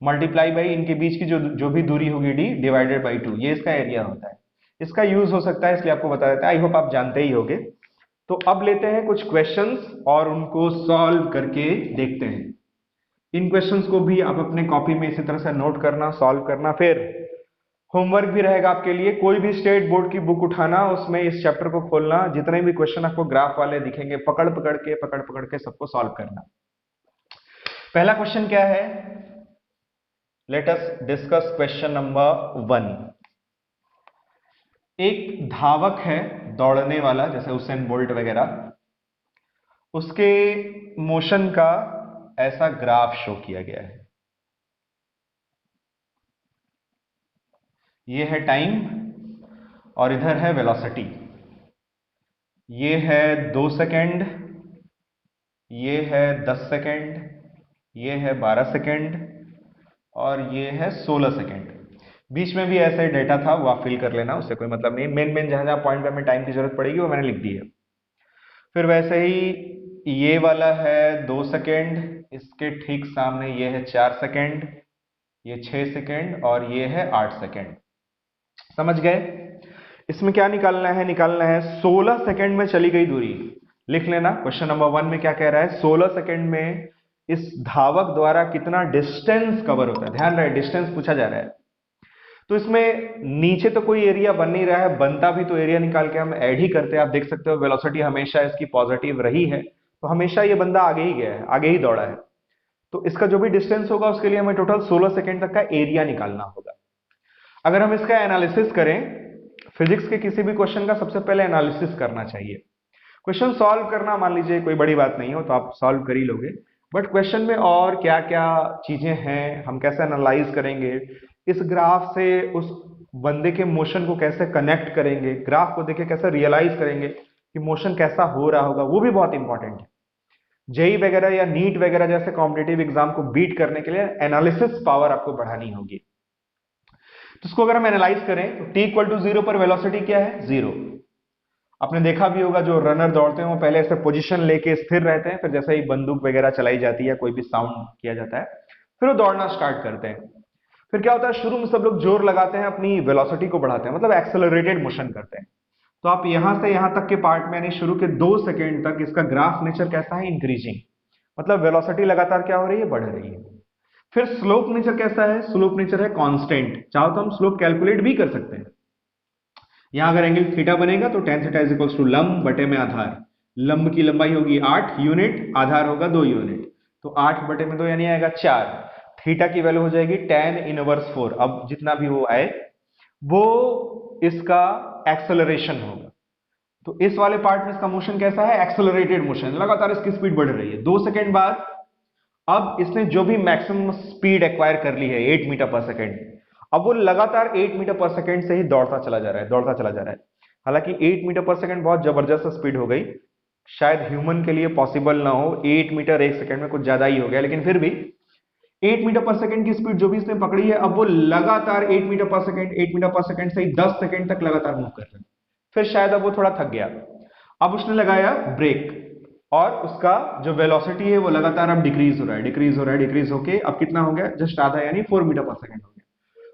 मल्टीप्लाई बाई इनके बीच की जो जो भी दूरी होगी डी डिवाइडेड बाई 2, ये इसका एरिया होता है। इसका यूज हो सकता है इसलिए आपको बता देता है, आई होप आप जानते ही होंगे। तो अब लेते हैं कुछ क्वेश्चंस और उनको सॉल्व करके देखते हैं। इन क्वेश्चंस को भी आप अपने कॉपी में इसी तरह से नोट करना, सॉल्व करना। फिर होमवर्क भी रहेगा आपके लिए, कोई भी स्टेट बोर्ड की बुक उठाना, उसमें इस चैप्टर को खोलना, जितने भी क्वेश्चन आपको ग्राफ वाले दिखेंगे पकड़ पकड़ के सबको सॉल्व करना। पहला क्वेश्चन क्या है, let us discuss question number 1। एक धावक है दौड़ने वाला, जैसे उसेन बोल्ट वगैरह, उसके मोशन का ऐसा ग्राफ शो किया गया है। ये है टाइम और इधर है वेलोसिटी। ये है 2 सेकेंड, ये है 10 सेकेंड, ये है 12 सेकेंड और ये है 16 सेकेंड। बीच में भी ऐसे डेटा था, वो आप फिल कर लेना, उससे कोई मतलब नहीं। मेन मेन जहां जहां पॉइंट पे हमें टाइम की जरूरत पड़ेगी वो मैंने लिख दी है। फिर वैसे ही ये वाला है 2 सेकेंड, इसके ठीक सामने ये है 4 सेकेंड, ये 6 सेकेंड और ये है 8 सेकेंड। समझ गए? इसमें क्या निकालना है? निकालना है 16 सेकेंड में चली गई दूरी। लिख लेना, क्वेश्चन नंबर 1 में क्या कह रहा है, 16 सेकेंड में इस धावक द्वारा कितना डिस्टेंस कवर होता है। ध्यान रहे, डिस्टेंस पूछा जा रहा है। तो इसमें नीचे तो कोई एरिया बन नहीं रहा है, बनता भी तो एरिया निकाल के हम ऐड ही करते हैं। आप देख सकते हो वेलोसिटी हमेशा इसकी पॉजिटिव रही है, तो हमेशा ये बंदा आगे ही गया है, आगे ही दौड़ा है। तो इसका जो भी डिस्टेंस होगा उसके लिए हमें टोटल 16 सेकेंड तक का एरिया निकालना होगा। अगर हम इसका एनालिसिस करें, फिजिक्स के किसी भी क्वेश्चन का सबसे पहले एनालिसिस करना चाहिए। क्वेश्चन सॉल्व करना मान लीजिए कोई बड़ी बात नहीं हो तो आप सॉल्व कर ही लोगे, बट क्वेश्चन में और क्या क्या चीजें हैं, हम कैसे एनालाइज करेंगे, इस ग्राफ से उस बंदे के मोशन को कैसे कनेक्ट करेंगे, ग्राफ को देखे कैसे रियलाइज करेंगे कि मोशन कैसा हो रहा होगा, वो भी बहुत इंपॉर्टेंट है। जेई वगैरह या नीट वगैरह जैसे कॉम्पिटेटिव एग्जाम को बीट करने के लिए एनालिसिस पावर आपको बढ़ानी होगी। तो इसको अगर हम एनालाइज करें तो t इक्वल टू 0 पर वेलोसिटी क्या है? 0। आपने देखा भी होगा जो रनर दौड़ते हैं वो पहले ऐसे पोजीशन लेके स्थिर रहते हैं, फिर जैसे ही बंदूक वगैरह चलाई जाती है, कोई भी साउंड किया जाता है, फिर वो दौड़ना स्टार्ट करते हैं। फिर क्या होता है, शुरू में सब लोग जोर लगाते हैं, अपनी वेलोसिटी को बढ़ाते हैं, मतलब एक्सेलरेटेड मोशन करते हैं। तो आप यहां से यहां तक के पार्ट में, यानी शुरू के 2 सेकेंड तक इसका ग्राफ नेचर कैसा है? इंक्रीजिंग, मतलब वेलोसिटी लगातार क्या हो रही है? बढ़ रही है। फिर स्लोप नेचर कैसा है? स्लोप नेचर है कांस्टेंट। चाहो तो हम स्लोप कैलकुलेट भी कर सकते हैं। यहां अगर एंगल थीटा बनेगा तो tan theta is equals to लंब बटे में आधार। लंब की लंबाई होगी 8 यूनिट, आधार होगा 2 यूनिट, तो 8 बटे में 2 यानी आएगा 4। थीटा की वैल्यू हो जाएगी tan इनवर्स 4। अब जितना भी वो आए वो इसका एक्सेलरेशन होगा। तो इस वाले पार्ट में इसका मोशन कैसा है? एक्सेलरेटेड मोशन, लगातार इसकी स्पीड बढ़ रही है। 2 सेकेंड बाद अब इसने जो भी मैक्सिमम स्पीड एक्वायर कर ली है 8 मीटर पर सेकेंड, अब वो लगातार 8 मीटर पर सेकेंड से ही दौड़ता चला जा रहा है, दौड़ता चला जा रहा है। हालांकि 8 मीटर पर सेकेंड बहुत जबरदस्त स्पीड हो गई, शायद ह्यूमन के लिए पॉसिबल ना हो, 8 मीटर एक सेकेंड में कुछ ज्यादा ही हो गया, लेकिन फिर भी 8 मीटर पर सेकेंड की स्पीड जो भी इसने पकड़ी है, अब वो लगातार 8 metre per second, 8 metre per second से ही 10 सेकेंड तक लगातार मूव कर रहा है। फिर शायद अब वो थोड़ा थक गया, अब उसने लगाया ब्रेक और उसका जो वेलोसिटी है वो लगातार अब डिक्रीज हो रहा है, डिक्रीज हो रहा है, डिक्रीज होके अब कितना हो गया? जस्ट आधा, यानी 4 मीटर पर सेकेंड हो गया।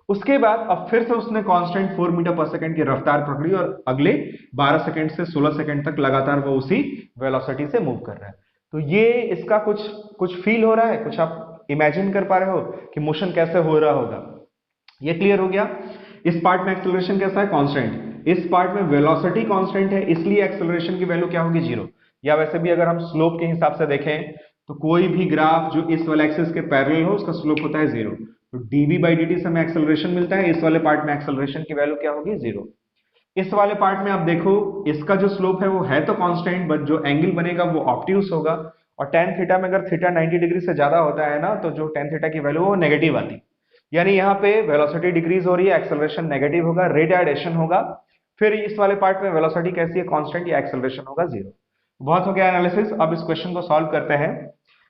उसके बाद अब फिर से उसने कांस्टेंट 4 मीटर पर सेकेंड की रफ्तार पकड़ी और अगले 12 सेकेंड से 16 सेकेंड तक लगातार वो उसी वेलोसिटी से मूव कर रहा है। तो ये इसका कुछ कुछ फील हो रहा है, कुछ आप इमेजिन कर पा रहे हो कि मोशन कैसे हो रहा होगा? ये क्लियर हो गया। इस पार्ट में एक्सेलरेशन कैसा है? कांस्टेंट। इस पार्ट में वेलोसिटी कांस्टेंट है, इसलिए एक्सेलरेशन की वैल्यू क्या होगी? 0। या वैसे भी अगर हम स्लोप के हिसाब से देखें तो कोई भी ग्राफ जो इस वाले एक्सिस के पैरेलल हो उसका स्लोप होता है 0। तो dv बाई dt से हमें एक्सेलरेशन मिलता है, इस वाले पार्ट में एक्सेलरेशन की वैल्यू क्या होगी? 0। इस वाले पार्ट में आप देखो इसका जो स्लोप है वो है तो कांस्टेंट, बट जो एंगल बनेगा वो ऑब्ट्यूस होगा, और tan थीटा में अगर थीटा 90 डिग्री से ज्यादा होता है ना, तो जो tan थीटा की वैल्यू वो नेगेटिव आती, यानी यहाँ पे वेलोसिटी डिक्रीज हो रही है, एक्सेलरेशन नेगेटिव होगा, रिटार्डेशन होगा। फिर इस वाले पार्ट में वेलोसिटी कैसी है? कांस्टेंट, या एक्सेलरेशन होगा 0। बहुत हो गया एनालिसिस, अब इस क्वेश्चन को सॉल्व करते हैं।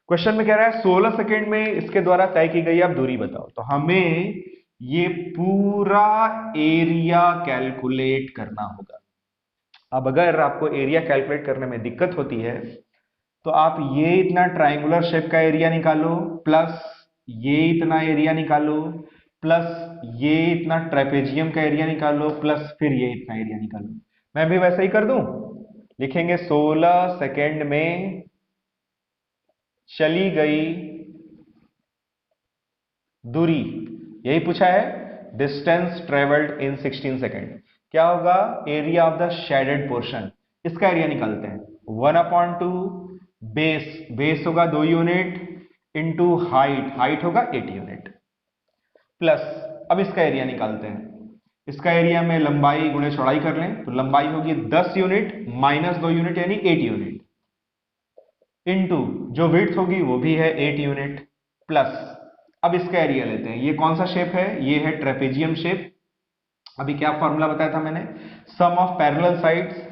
क्वेश्चन में कह रहा है 16 सेकेंड में इसके द्वारा तय की गई आप दूरी बताओ। तो हमें ये पूरा एरिया कैलकुलेट करना होगा। अब अगर आपको एरिया कैलकुलेट करने में दिक्कत होती है तो आप ये इतना ट्राइंगुलर शेप का एरिया निकालो, प्लस ये इतना एरिया निकालो, प्लस ये इतना ट्रेपेजियम का एरिया निकालो, प्लस फिर ये इतना एरिया निकालो। मैं भी वैसे ही कर दूं, लिखेंगे 16 सेकेंड में चली गई दूरी, यही पूछा है, डिस्टेंस ट्रेवल्ड इन 16 सेकेंड। क्या होगा? Area of the shaded portion, इसका एरिया निकालते हैं। 1/2 बेस, बेस होगा 2 यूनिट, इंटू हाइट, हाइट होगा 8 यूनिट, प्लस अब इसका एरिया निकालते हैं। इसका एरिया में लंबाई गुणे चौड़ाई कर लें तो लंबाई होगी 10 यूनिट माइनस 2 यूनिट यानी 8 यूनिट, इंटू जो विड्थ होगी वो भी है 8 यूनिट, प्लस अब इसका एरिया लेते हैं। ये कौन सा शेप है? ये है ट्रेपेजियम शेप। अभी क्या फॉर्मूला बताया था मैंने? सम ऑफ पैरेलल साइड्स।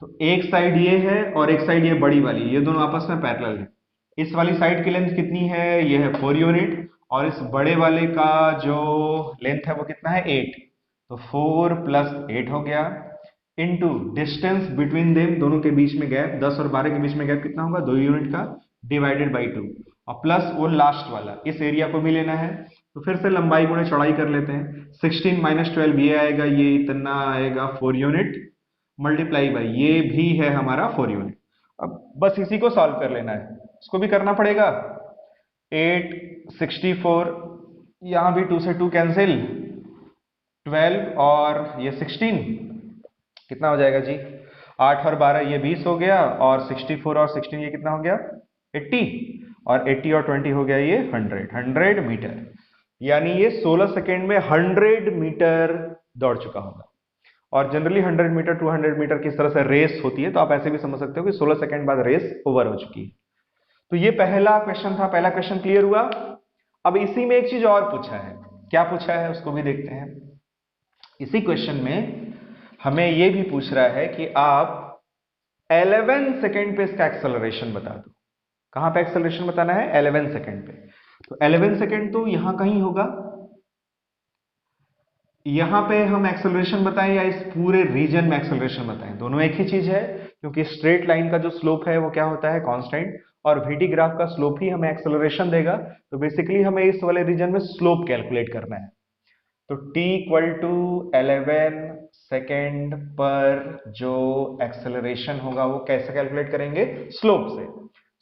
तो एक साइड ये है और एक साइड ये बड़ी वाली, ये दोनों आपस में पैरेलल है। इस वाली साइड की लेंथ कितनी है, ये है 4 यूनिट, और इस बड़े वाले का जो लेंथ है वो कितना है 8। तो 4 प्लस 8 हो गया, इनटू डिस्टेंस बिटवीन देम, दोनों के बीच में गैप 10 और 12 के बीच में गैप कितना होगा 2 यूनिट का, डिवाइडेड बाई 2, और प्लस वो लास्ट वाला, इस एरिया को भी लेना है। तो फिर से लंबाई गुणे चौड़ाई कर लेते हैं, 16 माइनस 12 ये आएगा, ये इतना आएगा 4 यूनिट, मल्टीप्लाई बाई ये भी है हमारा 4 यूनिट। अब बस इसी को सॉल्व कर लेना है, इसको भी करना पड़ेगा। 8 64, यहां भी 2 से 2 कैंसिल, 12 और ये 16 कितना हो जाएगा जी, 8 और 12 ये 20 हो गया, और 64 और 16 ये कितना हो गया 80, और 80 और 20 हो गया ये 100 मीटर। यानी ये 16 सेकेंड में 100 मीटर दौड़ चुका होगा। और जनरली 100 मीटर 200 मीटर किस तरह से रेस होती है, तो आप ऐसे भी समझ सकते हो कि 16 सेकेंड बाद रेस ओवर हो चुकी है। तो ये पहला क्वेश्चन था, पहला क्वेश्चन क्लियर हुआ। अब इसी में एक चीज और पूछा है, क्या पूछा है उसको भी देखते हैं। इसी क्वेश्चन में हमें ये भी पूछ रहा है कि आप 11 सेकेंड पे इसका एक्सेलरेशन बता दो। कहां पे एक्सेलरेशन बताना है, 11 सेकेंड पे। तो 11 सेकेंड तो यहां कहीं होगा, यहां पे हम एक्सेलरेशन बताएं या इस पूरे रीजन में एक्सेलरेशन बताएं, दोनों एक ही चीज है, क्योंकि स्ट्रेट लाइन का जो स्लोप है वो क्या होता है कांस्टेंट, और VT ग्राफ का स्लोप ही हमें एक्सेलरेशन देगा। तो बेसिकली हमें इस वाले रीजन में स्लोप कैलकुलेट करना है। तो t इक्वल टू 11 सेकेंड पर जो एक्सेलरेशन होगा वो कैसे कैलकुलेट करेंगे, स्लोप से।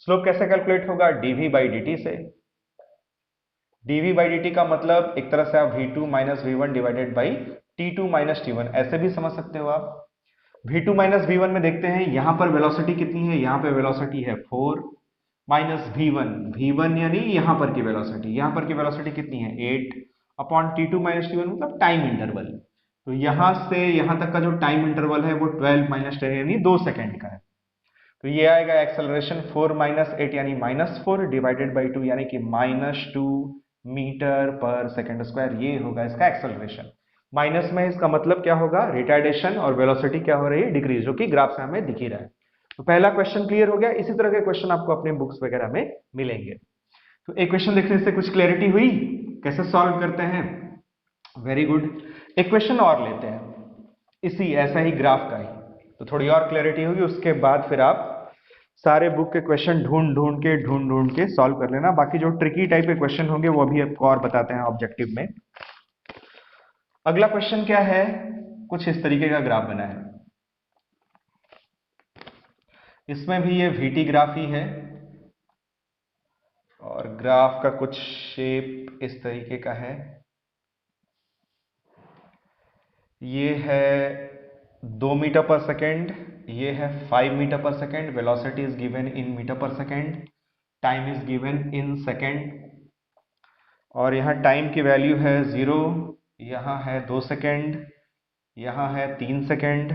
स्लोप कैसे कैलकुलेट होगा, dv बाई dt से। dv बाई dt का मतलब एक तरह से आप v2 minus v1 divided by t2 minus t1 ऐसे भी समझ सकते हो आप। v2 माइनस v1 में देखते हैं यहां पर वेलोसिटी कितनी है, यहां पे वेलोसिटी है 4 माइनस v1 यानी यहां पर की वेलोसिटी, यहां पर की वेलोसिटी कितनी है 8 अपॉन t2 माइनस t1 मतलब टाइम इंटरवल। तो यहां से यहां तक का जो टाइम इंटरवल है वो 12 माइनस 10 यानी 2 सेकेंड का है। तो ये आएगा एक्सेलरेशन 4 माइनस 8 यानी -4 डिवाइडेड बाई 2 यानी कि -2 मीटर पर सेकेंड स्क्वायर, ये होगा इसका एक्सेलरेशन। माइनस में इसका मतलब क्या होगा, रिटार्डेशन, और वेलोसिटी क्या हो रही है डिक्रीज, जो कि ग्राफ से हमें दिख ही रहा है। तो पहला क्वेश्चन क्लियर हो गया। इसी तरह के क्वेश्चन आपको अपने बुक्स वगैरह में मिलेंगे। तो एक क्वेश्चन देखने से कुछ क्लैरिटी हुई, कैसे सॉल्व करते हैं, वेरी गुड। एक क्वेश्चन और लेते हैं इसी ऐसा ही ग्राफ का ही, तो थोड़ी और क्लैरिटी होगी, उसके बाद फिर आप सारे बुक के क्वेश्चन ढूंढ ढूंढ के सॉल्व कर लेना। बाकी जो ट्रिकी टाइप के क्वेश्चन होंगे वो अभी आपको और बताते हैं ऑब्जेक्टिव में। अगला क्वेश्चन क्या है, कुछ इस तरीके का ग्राफ बना है, इसमें भी ये VT ग्राफ ही है, और ग्राफ का कुछ शेप इस तरीके का है। ये है 2 मीटर पर सेकेंड, ये है 5 metre per second, velocity is given in metre per second, time is given in second, और यहाँ टाइम की वैल्यू है 0, यहाँ है 2 सेकेंड, यहाँ है 3 सेकेंड,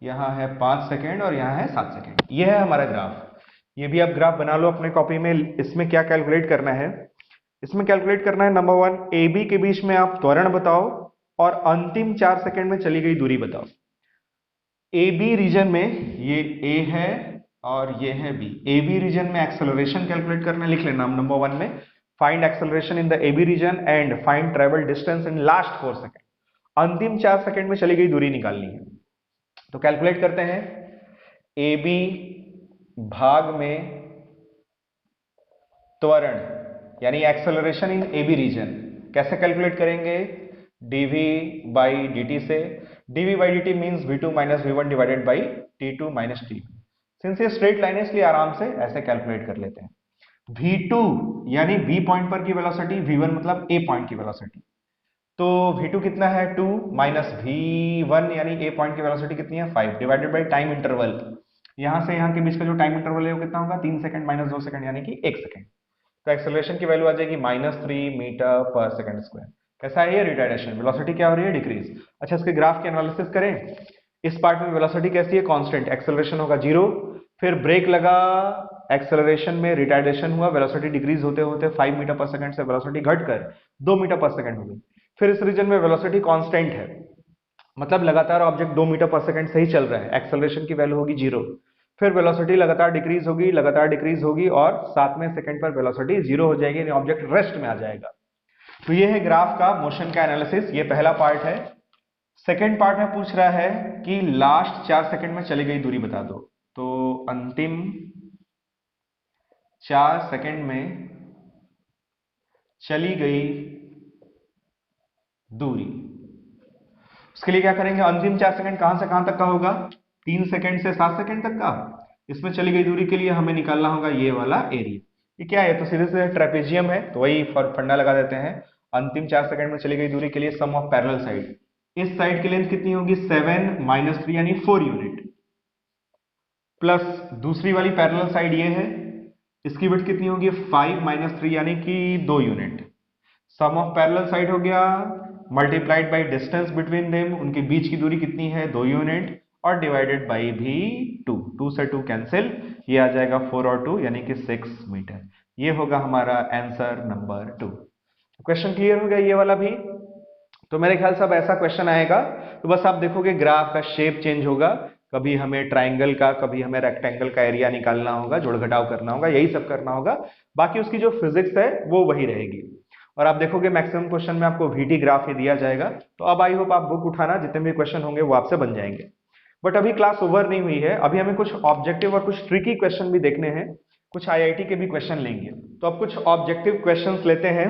यहाँ है 5 सेकेंड, और यहाँ है 7 सेकेंड। ये है हमारा ग्राफ। ये भी आप ग्राफ बना लो अपने कॉपी में। इसमें क्या कैलकुलेट करना है, इसमें कैलकुलेट करना है नंबर 1 AB के बीच में आप त्वरण बताओ और अंतिम 4 सेकेंड में चली गई दूरी बताओ। AB रीजन में ये A है और ये है B। AB रीजन में एक्सेलरेशन कैलकुलेट करना, लिख लेना नंबर 1 में, find acceleration in the AB region and find travel distance in last 4 second. अंतिम 4 सेकेंड में चली गई दूरी निकालनी है। तो कैलकुलेट करते हैं, AB भाग में त्वरण यानी एक्सेलरेशन इन AB रीजन कैसे कैलकुलेट करेंगे, dv बाई dt से। dv by dt means v2 minus v1 divided by t2 minus t1। Since ये स्ट्रेट लाइन है इसलिए आराम से ऐसे कैलकुलेट कर लेते हैं। v2 यानी b पॉइंट पर की वेलोसिटी, v1 मतलब a पॉइंट की वेलोसिटी। तो v2 कितना है 2 माइनस v1 यानी a पॉइंट की वेलोसिटी कितनी है 5 डिवाइडेड बाई टाइम इंटरवल, यहां से यहां के बीच का जो टाइम इंटरवल है वो कितना होगा 3 सेकंड माइनस 2 सेकंड यानी कि 1 सेकंड। तो एक्सेलरेशन की वैल्यू आ जाएगी -3 मीटर पर सेकंड स्क्वायर। कैसा है ये रिटार्डेशन, वेलोसिटी क्या हो रही है डिक्रीज। अच्छा, इसके ग्राफ की एनालिसिस करें। इस पार्ट में वेलोसिटी कैसी है कांस्टेंट, एक्सेलरेशन होगा 0, फिर ब्रेक लगा, एक्सेलरेशन में रिटार्डेशन हुआ, वेलोसिटी डिक्रीज होते होते 5 मीटर पर सेकंड से वेलोसिटी घटकर 2 मीटर पर सेकंड हो गई। फिर इस रीजन में वेलोसिटी कांस्टेंट है, मतलब लगातार ऑब्जेक्ट 2 मीटर पर सेकंड से ही चल रहा है, एक्सेलरेशन की वैल्यू होगी 0। फिर वेलोसिटी लगातार डिक्रीज होगी और 7वें सेकंड पर वेलोसिटी 0 हो जाएगी, यानी ऑब्जेक्ट रेस्ट में आ जाएगा। तो ये है ग्राफ का मोशन का एनालिसिस, ये पहला पार्ट है। सेकंड पार्ट में पूछ रहा है कि लास्ट 4 सेकंड में चली गई दूरी बता दो। तो अंतिम 4 सेकंड में चली गई दूरी, उसके लिए क्या करेंगे, अंतिम 4 सेकंड कहां से कहां तक का होगा, 3 सेकंड से 7 सेकंड तक का। इसमें चली गई दूरी के लिए हमें निकालना होगा ये वाला एरिया। ये क्या है, तो सीधे सीधे ट्रेपेजियम है, तो वही फंडा लगा देते हैं। अंतिम 4 सेकंड में चली गई दूरी के लिए सम ऑफ पैरेलल साइड, इस साइड की लेंथ कितनी होगी 7 माइनस 3 यानी 4 यूनिट, प्लस दूसरी वाली पैरेलल साइड ये है, इसकी विड्थ कितनी होगी 5 माइनस 3 यानी कि 2 unit. Sum of parallel side हो गया multiplied by distance between them, उनके बीच की दूरी कितनी है 2 यूनिट, और डिवाइडेड बाय भी 2 से 2 कैंसिल, ये आ जाएगा 4 और 2 यानी कि 6 मीटर। ये होगा हमारा आंसर नंबर 2। क्वेश्चन क्लियर हो गया ये वाला भी। तो मेरे ख्याल से अब ऐसा क्वेश्चन आएगा तो बस आप देखोगे ग्राफ का शेप चेंज होगा, कभी हमें ट्राइंगल का कभी हमें रेक्टेंगल का एरिया निकालना होगा, जोड़ घटाव करना होगा, यही सब करना होगा। बाकी उसकी जो फिजिक्स है वो वही रहेगी। और आप देखोगे मैक्सिमम क्वेश्चन में आपको वीटी ग्राफ ही दिया जाएगा। तो अब आई होप आप बुक उठाना, जितने भी क्वेश्चन होंगे वो आपसे बन जाएंगे। बट अभी क्लास ओवर नहीं हुई है, अभी हमें कुछ ऑब्जेक्टिव और कुछ ट्रिकी क्वेश्चन भी देखने हैं, कुछ आईआईटी के भी क्वेश्चन लेंगे। तो अब कुछ ऑब्जेक्टिव क्वेश्चंस लेते हैं।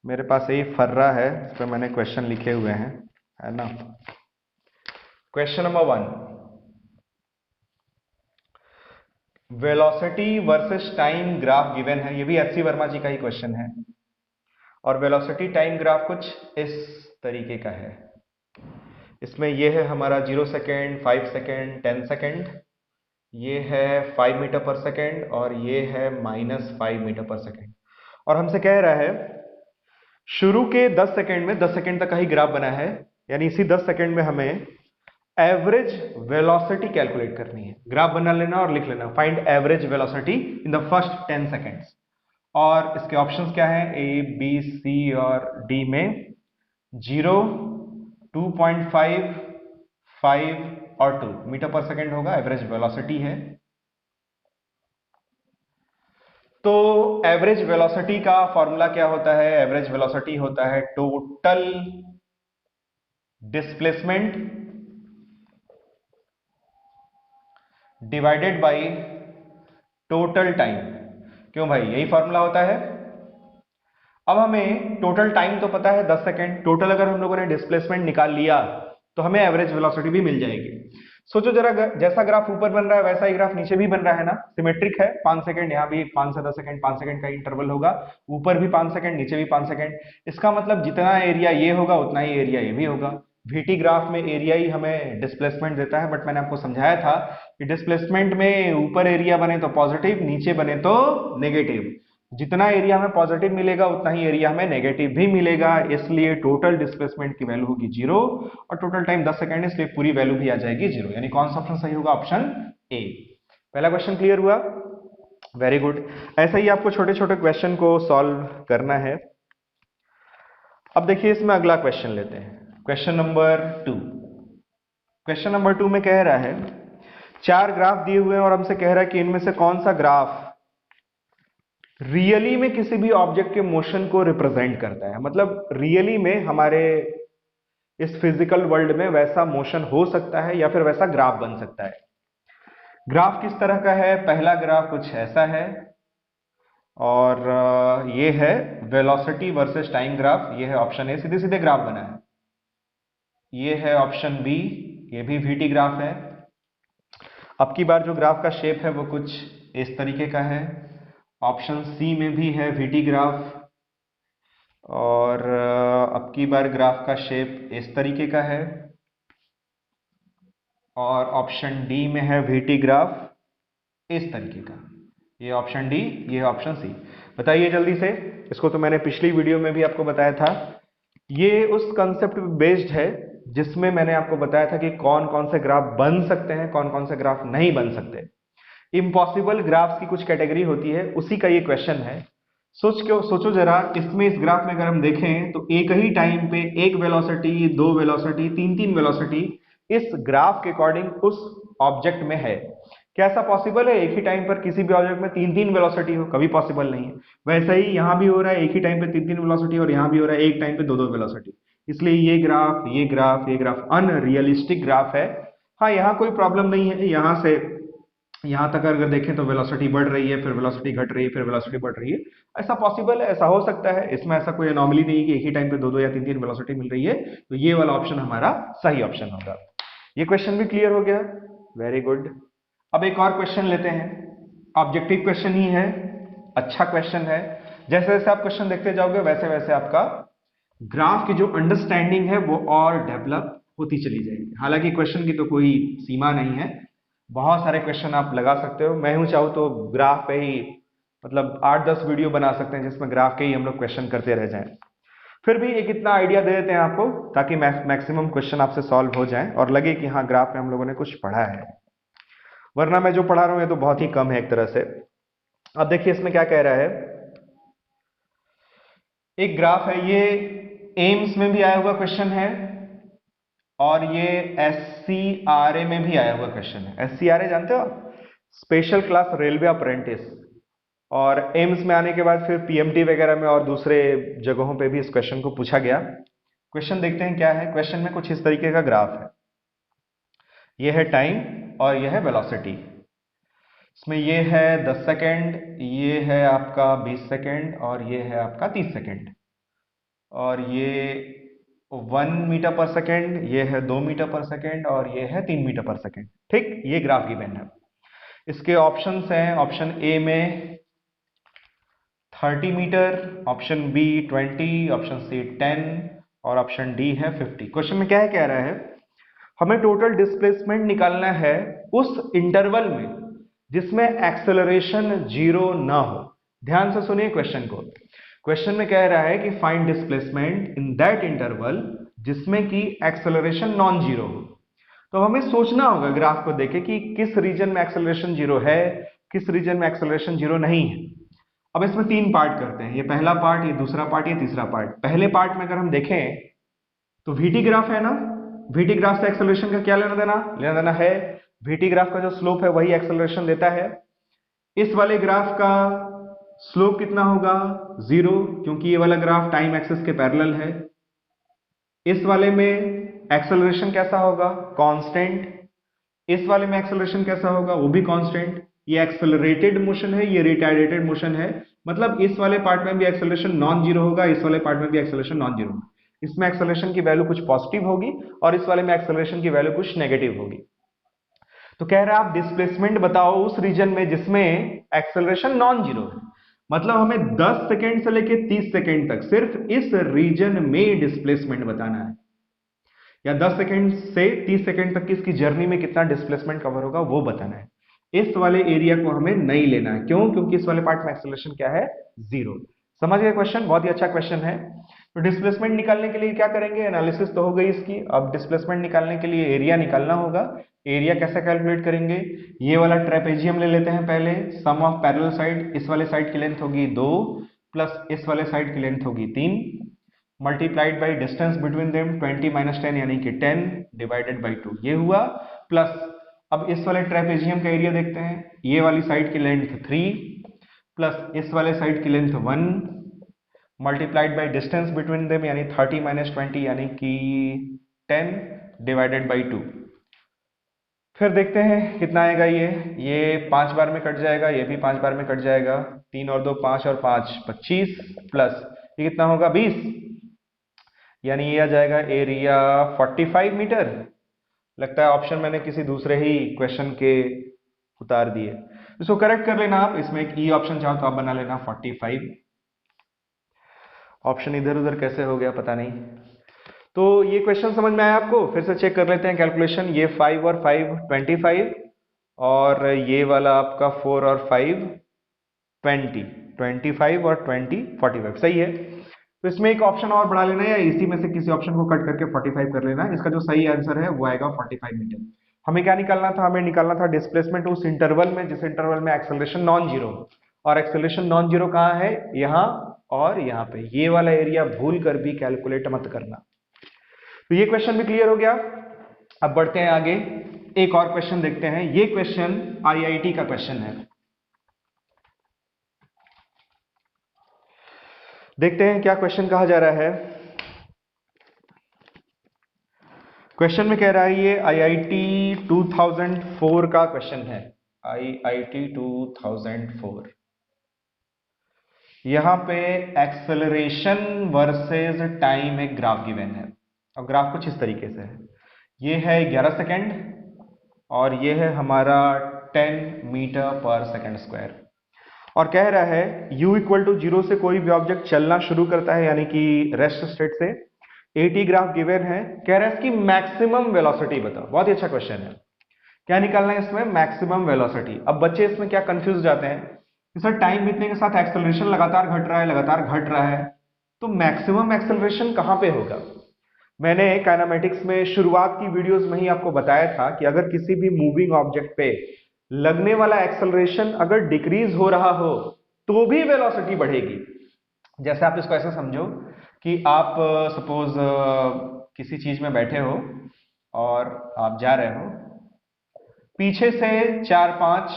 मेरे पास यही फर्रा है, इस पर मैंने क्वेश्चन लिखे हुए हैं, है ना। Question number 1, velocity versus time graph given है। ये भी एचसी वर्मा जी का ही क्वेश्चन है। और वेलोसिटी टाइम ग्राफ कुछ इस तरीके का है। इसमें ये है हमारा 0 सेकेंड, 5 सेकेंड, 10 सेकेंड, ये है 5 मीटर पर सेकेंड, और ये है -5 मीटर पर सेकेंड। और हमसे कह रहा है शुरू के 10 सेकेंड में 10 सेकेंड तक का ही ग्राफ बना है, यानी इसी 10 सेकेंड में हमें एवरेज वेलोसिटी कैलकुलेट करनी है। ग्राफ बना लेना और लिख लेना, find average velocity in the first 10 seconds. और इसके ऑप्शंस क्या है, ए बी सी और डी में 0, 2.5, 5 और 2 मीटर पर सेकेंड होगा, एवरेज वेलोसिटी है। तो एवरेज वेलोसिटी का फॉर्मूला क्या होता है, एवरेज वेलोसिटी होता है total displacement divided by total time. क्यों भाई, यही फॉर्मूला होता है। अब हमें टोटल टाइम तो पता है 10 सेकेंड, टोटल अगर हम लोगों ने डिस्प्लेसमेंट निकाल लिया तो हमें एवरेज वेलोसिटी भी मिल जाएगी। सोचो जरा, जैसा ग्राफ ऊपर बन रहा है वैसा ही ग्राफ नीचे भी बन रहा है ना, सिमेट्रिक है। 5 सेकंड, यहाँ भी 5 से 10 सेकंड, 5 सेकंड का इंटरवल होगा, ऊपर भी 5 सेकंड, नीचे भी 5 सेकंड। इसका मतलब जितना एरिया ये होगा उतना ही एरिया ये भी होगा। वीटी ग्राफ में एरिया ही हमें डिस्प्लेसमेंट देता है, बट मैंने आपको समझाया था कि डिस्प्लेसमेंट में ऊपर एरिया बने तो पॉजिटिव, नीचे बने तो नेगेटिव। जितना एरिया हमें पॉजिटिव मिलेगा उतना ही एरिया हमें नेगेटिव भी मिलेगा, इसलिए टोटल डिस्प्लेसमेंट की वैल्यू होगी 0 और टोटल टाइम 10 सेकंड है, इसलिए पूरी वैल्यू भी आ जाएगी 0। यानी कौन सा ऑप्शन सही होगा, ऑप्शन ए। पहला क्वेश्चन क्लियर हुआ, वेरी गुड। ऐसे ही आपको छोटे छोटे क्वेश्चन को सॉल्व करना है। अब देखिए इसमें अगला क्वेश्चन लेते हैं, क्वेश्चन नंबर 2। क्वेश्चन नंबर 2 में कह रहा है 4 ग्राफ दिए हुए हैं और हमसे कह रहा है कि इनमें से कौन सा ग्राफ रियली में किसी भी ऑब्जेक्ट के मोशन को रिप्रेजेंट करता है। मतलब रियली में हमारे इस फिजिकल वर्ल्ड में वैसा मोशन हो सकता है या फिर वैसा ग्राफ बन सकता है। ग्राफ किस तरह का है, पहला ग्राफ कुछ ऐसा है, और ये है वेलोसिटी वर्सेस टाइम ग्राफ, ये है ऑप्शन ए, सीधे सीधे ग्राफ बना है। ये है ऑप्शन बी, ये भी वीटी ग्राफ है। अब की बार जो ग्राफ का शेप है वो कुछ इस तरीके का है। ऑप्शन सी में भी है वीटी ग्राफ, और अब की बार ग्राफ का शेप इस तरीके का है, और ऑप्शन डी में है वीटी ग्राफ इस तरीके का। ये ऑप्शन डी, ये ऑप्शन सी। बताइए जल्दी से, इसको तो मैंने पिछली वीडियो में भी आपको बताया था। ये उस कंसेप्ट पे बेस्ड है जिसमें मैंने आपको बताया था कि कौन कौन से ग्राफ बन सकते हैं, कौन कौन से ग्राफ नहीं बन सकते। इम्पॉसिबल ग्राफ्स की कुछ कैटेगरी होती है, उसी का ये क्वेश्चन है। सोचो जरा, इसमें इस ग्राफ में अगर हम देखें तो एक ही टाइम पे एक वेलोसिटी, दो वेलोसिटी, तीन तीन वेलोसिटी इस ग्राफ के अकॉर्डिंग उस ऑब्जेक्ट में है। क्या ऐसा पॉसिबल है एक ही टाइम पर किसी भी ऑब्जेक्ट में तीन तीन वेलोसिटी हो? कभी पॉसिबल नहीं है। वैसे ही यहां भी हो रहा है एक ही टाइम पे तीन तीन वेलोसिटी, और यहां भी हो रहा है एक टाइम पे दो दो वेलोसिटी। इसलिए ये ग्राफ अनरियलिस्टिक ग्राफ है। हाँ, यहाँ कोई प्रॉब्लम नहीं है, यहाँ से यहां तक अगर देखें तो वेलोसिटी बढ़ रही है, फिर वेलोसिटी घट रही है, फिर वेलोसिटी बढ़ रही है। ऐसा पॉसिबल है, ऐसा हो सकता है, इसमें ऐसा कोई एनॉमली नहीं है कि एक ही टाइम पे दो दो या तीन तीन वेलोसिटी मिल रही है। तो ये वाला ऑप्शन हमारा सही ऑप्शन होगा। ये क्वेश्चन भी क्लियर हो गया, वेरी गुड। अब एक और क्वेश्चन लेते हैं, ऑब्जेक्टिव क्वेश्चन ही है, अच्छा क्वेश्चन है। जैसे जैसे आप क्वेश्चन देखते जाओगे वैसे वैसे आपका ग्राफ की जो अंडरस्टैंडिंग है वो और डेवलप होती चली जाएगी। हालांकि क्वेश्चन की तो कोई सीमा नहीं है, बहुत सारे क्वेश्चन आप लगा सकते हो। मैं हूं चाहूँ तो ग्राफ पे ही मतलब 8-10 वीडियो बना सकते हैं जिसमें ग्राफ के ही हम लोग क्वेश्चन करते रह जाएं। फिर भी एक इतना आइडिया दे देते हैं आपको ताकि मैक्सिमम क्वेश्चन आपसे सॉल्व हो जाएं और लगे कि हाँ ग्राफ में हम लोगों ने कुछ पढ़ा है। वरना मैं जो पढ़ा रहा हूं ये तो बहुत ही कम है एक तरह से। अब देखिए इसमें क्या कह रहा है, एक ग्राफ है, ये एम्स में भी आया हुआ क्वेश्चन है और ये SCRA में भी आया हुआ क्वेश्चन है। SCRA जानते हो आप? Special class railway apprentice. और एम्स में आने के बाद फिर PMT वगैरह में और दूसरे जगहों पे भी इस क्वेश्चन को पूछा गया। क्वेश्चन देखते हैं क्या है। क्वेश्चन में कुछ इस तरीके का ग्राफ है, ये है टाइम और ये है वेलोसिटी। इसमें ये है 10 सेकेंड, ये है आपका 20 सेकेंड और ये है आपका 30 सेकेंड, और ये 1 मीटर पर सेकेंड, ये है 2 मीटर पर सेकेंड और ये है 3 मीटर पर सेकेंड। ठीक, ये ग्राफ गिवन है। इसके ऑप्शंस हैं, ऑप्शन ए में 30 metre, option B 20, option C 10 और ऑप्शन डी है 50। क्वेश्चन में क्या है, कह रहा है हमें टोटल डिस्प्लेसमेंट निकालना है उस इंटरवल में जिसमें एक्सेलरेशन जीरो ना हो। ध्यान से सुनिए क्वेश्चन को। क्वेश्चन में कह रहा है कि find displacement in that interval जिसमें कि एक्सेलरेशन नॉन जीरो हो। तो हमें सोचना होगा ग्राफ को देखे कि किस रीजन में एक्सेलरेशन जीरो है, किस रीजन में एक्सेलरेशन जीरो नहीं है। अब इसमें तीन पार्ट करते हैं, ये पहला पार्ट, ये दूसरा पार्ट, ये तीसरा पार्ट। पहले पार्ट में अगर हम देखें तो VT ग्राफ है ना, VT ग्राफ से एक्सेलरेशन का क्या लेना देना है। VT ग्राफ का जो स्लोप है वही एक्सेलरेशन देता है। इस वाले ग्राफ का स्लोप कितना होगा, जीरो, क्योंकि ये वाला ग्राफ टाइम एक्सिस के पैरेलल है। इस वाले में एक्सेलरेशन कैसा होगा, कांस्टेंट। इस वाले में एक्सेलरेशन कैसा होगा, वो भी कांस्टेंट। ये एक्सेलरेटेड मोशन है, ये रिटार्डेटेड मोशन है, मतलब इस वाले पार्ट में भी एक्सेलरेशन नॉन जीरो होगा, इस वाले पार्ट में भी एक्सेलरेशन नॉन जीरो होगा। इसमें एक्सेलरेशन की वैल्यू कुछ पॉजिटिव होगी और इस वाले में एक्सेलरेशन की वैल्यू कुछ नेगेटिव होगी। तो कह रहा है आप डिस्प्लेसमेंट बताओ उस रीजन में जिसमें एक्सेलरेशन नॉन जीरो है। मतलब हमें 10 सेकेंड से लेके 30 सेकेंड तक सिर्फ इस रीजन में डिस्प्लेसमेंट बताना है, या 10 सेकेंड से 30 सेकेंड तक की इसकी जर्नी में कितना डिस्प्लेसमेंट कवर होगा वो बताना है। इस वाले एरिया को हमें नहीं लेना है, क्यों? क्योंकि इस वाले पार्ट में एक्सेलरेशन क्या है, जीरो। समझ गए क्वेश्चन? बहुत ही अच्छा क्वेश्चन है। तो डिस्प्लेसमेंट निकालने के लिए क्या करेंगे, एनालिसिस तो हो गई इसकी। अब डिस्प्लेसमेंट निकालने के लिए एरिया निकालना होगा। एरिया कैसे कैलकुलेट करेंगे, ये वाला ट्रेपेजियम ले लेते हैं पहले। सम ऑफ पैरेलल साइड, इस वाले साइड की लेंथ होगी 2 प्लस इस वाले साइड की लेंथ होगी 3 multiplied by distance between them 20 minus 10 यानी कि 10 डिवाइडेड बाई 2, ये हुआ। प्लस अब इस वाले ट्रेपेजियम का एरिया देखते हैं, ये वाली साइड की लेंथ 3 प्लस इस वाले साइड की length 1 multiplied by distance between them यानी 30 माइनस 20 यानी कि 10 डिवाइडेड बाई 2। फिर देखते हैं कितना आएगा, ये 5 बार में कट जाएगा, ये भी 5 बार में कट जाएगा। 3 और 2 5 और 5 25 प्लस ये कितना होगा 20, यानी ये आ जाएगा एरिया 45 मीटर। लगता है ऑप्शन मैंने किसी दूसरे ही क्वेश्चन के उतार दिए, इसको करेक्ट कर लेना आप। इसमें एक ई ऑप्शन चाहो तो आप बना लेना 45। ऑप्शन इधर उधर कैसे हो गया पता नहीं। तो ये क्वेश्चन समझ में आया आपको? फिर से चेक कर लेते हैं कैलकुलेशन। ये 5 और 5 25 और ये वाला आपका 4 और 5 20, 25 और 20 45, सही है। तो इसमें एक ऑप्शन और बढ़ा लेना या इसी में से किसी ऑप्शन को कट करके 45 कर लेना। इसका जो सही आंसर है वो आएगा 45 मीटर। हमें क्या निकालना था, हमें निकालना था डिस्प्लेसमेंट उस इंटरवल में जिस इंटरवल में एक्सेलरेशन नॉन जीरो। और एक्सेलरेशन नॉन जीरो कहाँ है, यहां और यहां पे। ये वाला एरिया भूल कर भी कैलकुलेट मत करना। तो ये क्वेश्चन भी क्लियर हो गया। अब बढ़ते हैं आगे, एक और क्वेश्चन देखते हैं। ये क्वेश्चन आईआईटी का क्वेश्चन है, देखते हैं क्या क्वेश्चन कहा जा रहा है। क्वेश्चन में कह रहा है, ये आईआईटी 2004 का क्वेश्चन है, आईआईटी 2004। यहां पे एक्सेलरेशन वर्सेस टाइम एक ग्राफ गिवन है, और ग्राफ कुछ इस तरीके से है। ये है 11 सेकेंड और ये है हमारा 10 मीटर पर सेकेंड स्क्वायर, और कह रहा है u इक्वल टू 0 से कोई भी ऑब्जेक्ट चलना शुरू करता है, यानी कि रेस्ट स्टेट से। 80 ग्राफ गिवन है, कह रहा है इसकी मैक्सिमम वेलोसिटी बताओ। बहुत ही अच्छा क्वेश्चन है। क्या निकालना है इसमें, मैक्सिमम वेलोसिटी। अब बच्चे इसमें क्या कंफ्यूज जाते हैं कि सर टाइम बीतने के साथ एक्सेलरेशन लगातार घट रहा है, लगातार घट रहा है, तो मैक्सिमम एक्सेलरेशन कहां पे होगा। मैंने काइनेमेटिक्स में शुरुआत की वीडियोस में ही आपको बताया था कि अगर किसी भी मूविंग ऑब्जेक्ट पे लगने वाला एक्सेलरेशन अगर डिक्रीज हो रहा हो तो भी वेलोसिटी बढ़ेगी। जैसे आप इसको ऐसे समझो कि आप सपोज किसी चीज में बैठे हो और आप जा रहे हो, पीछे से 4-5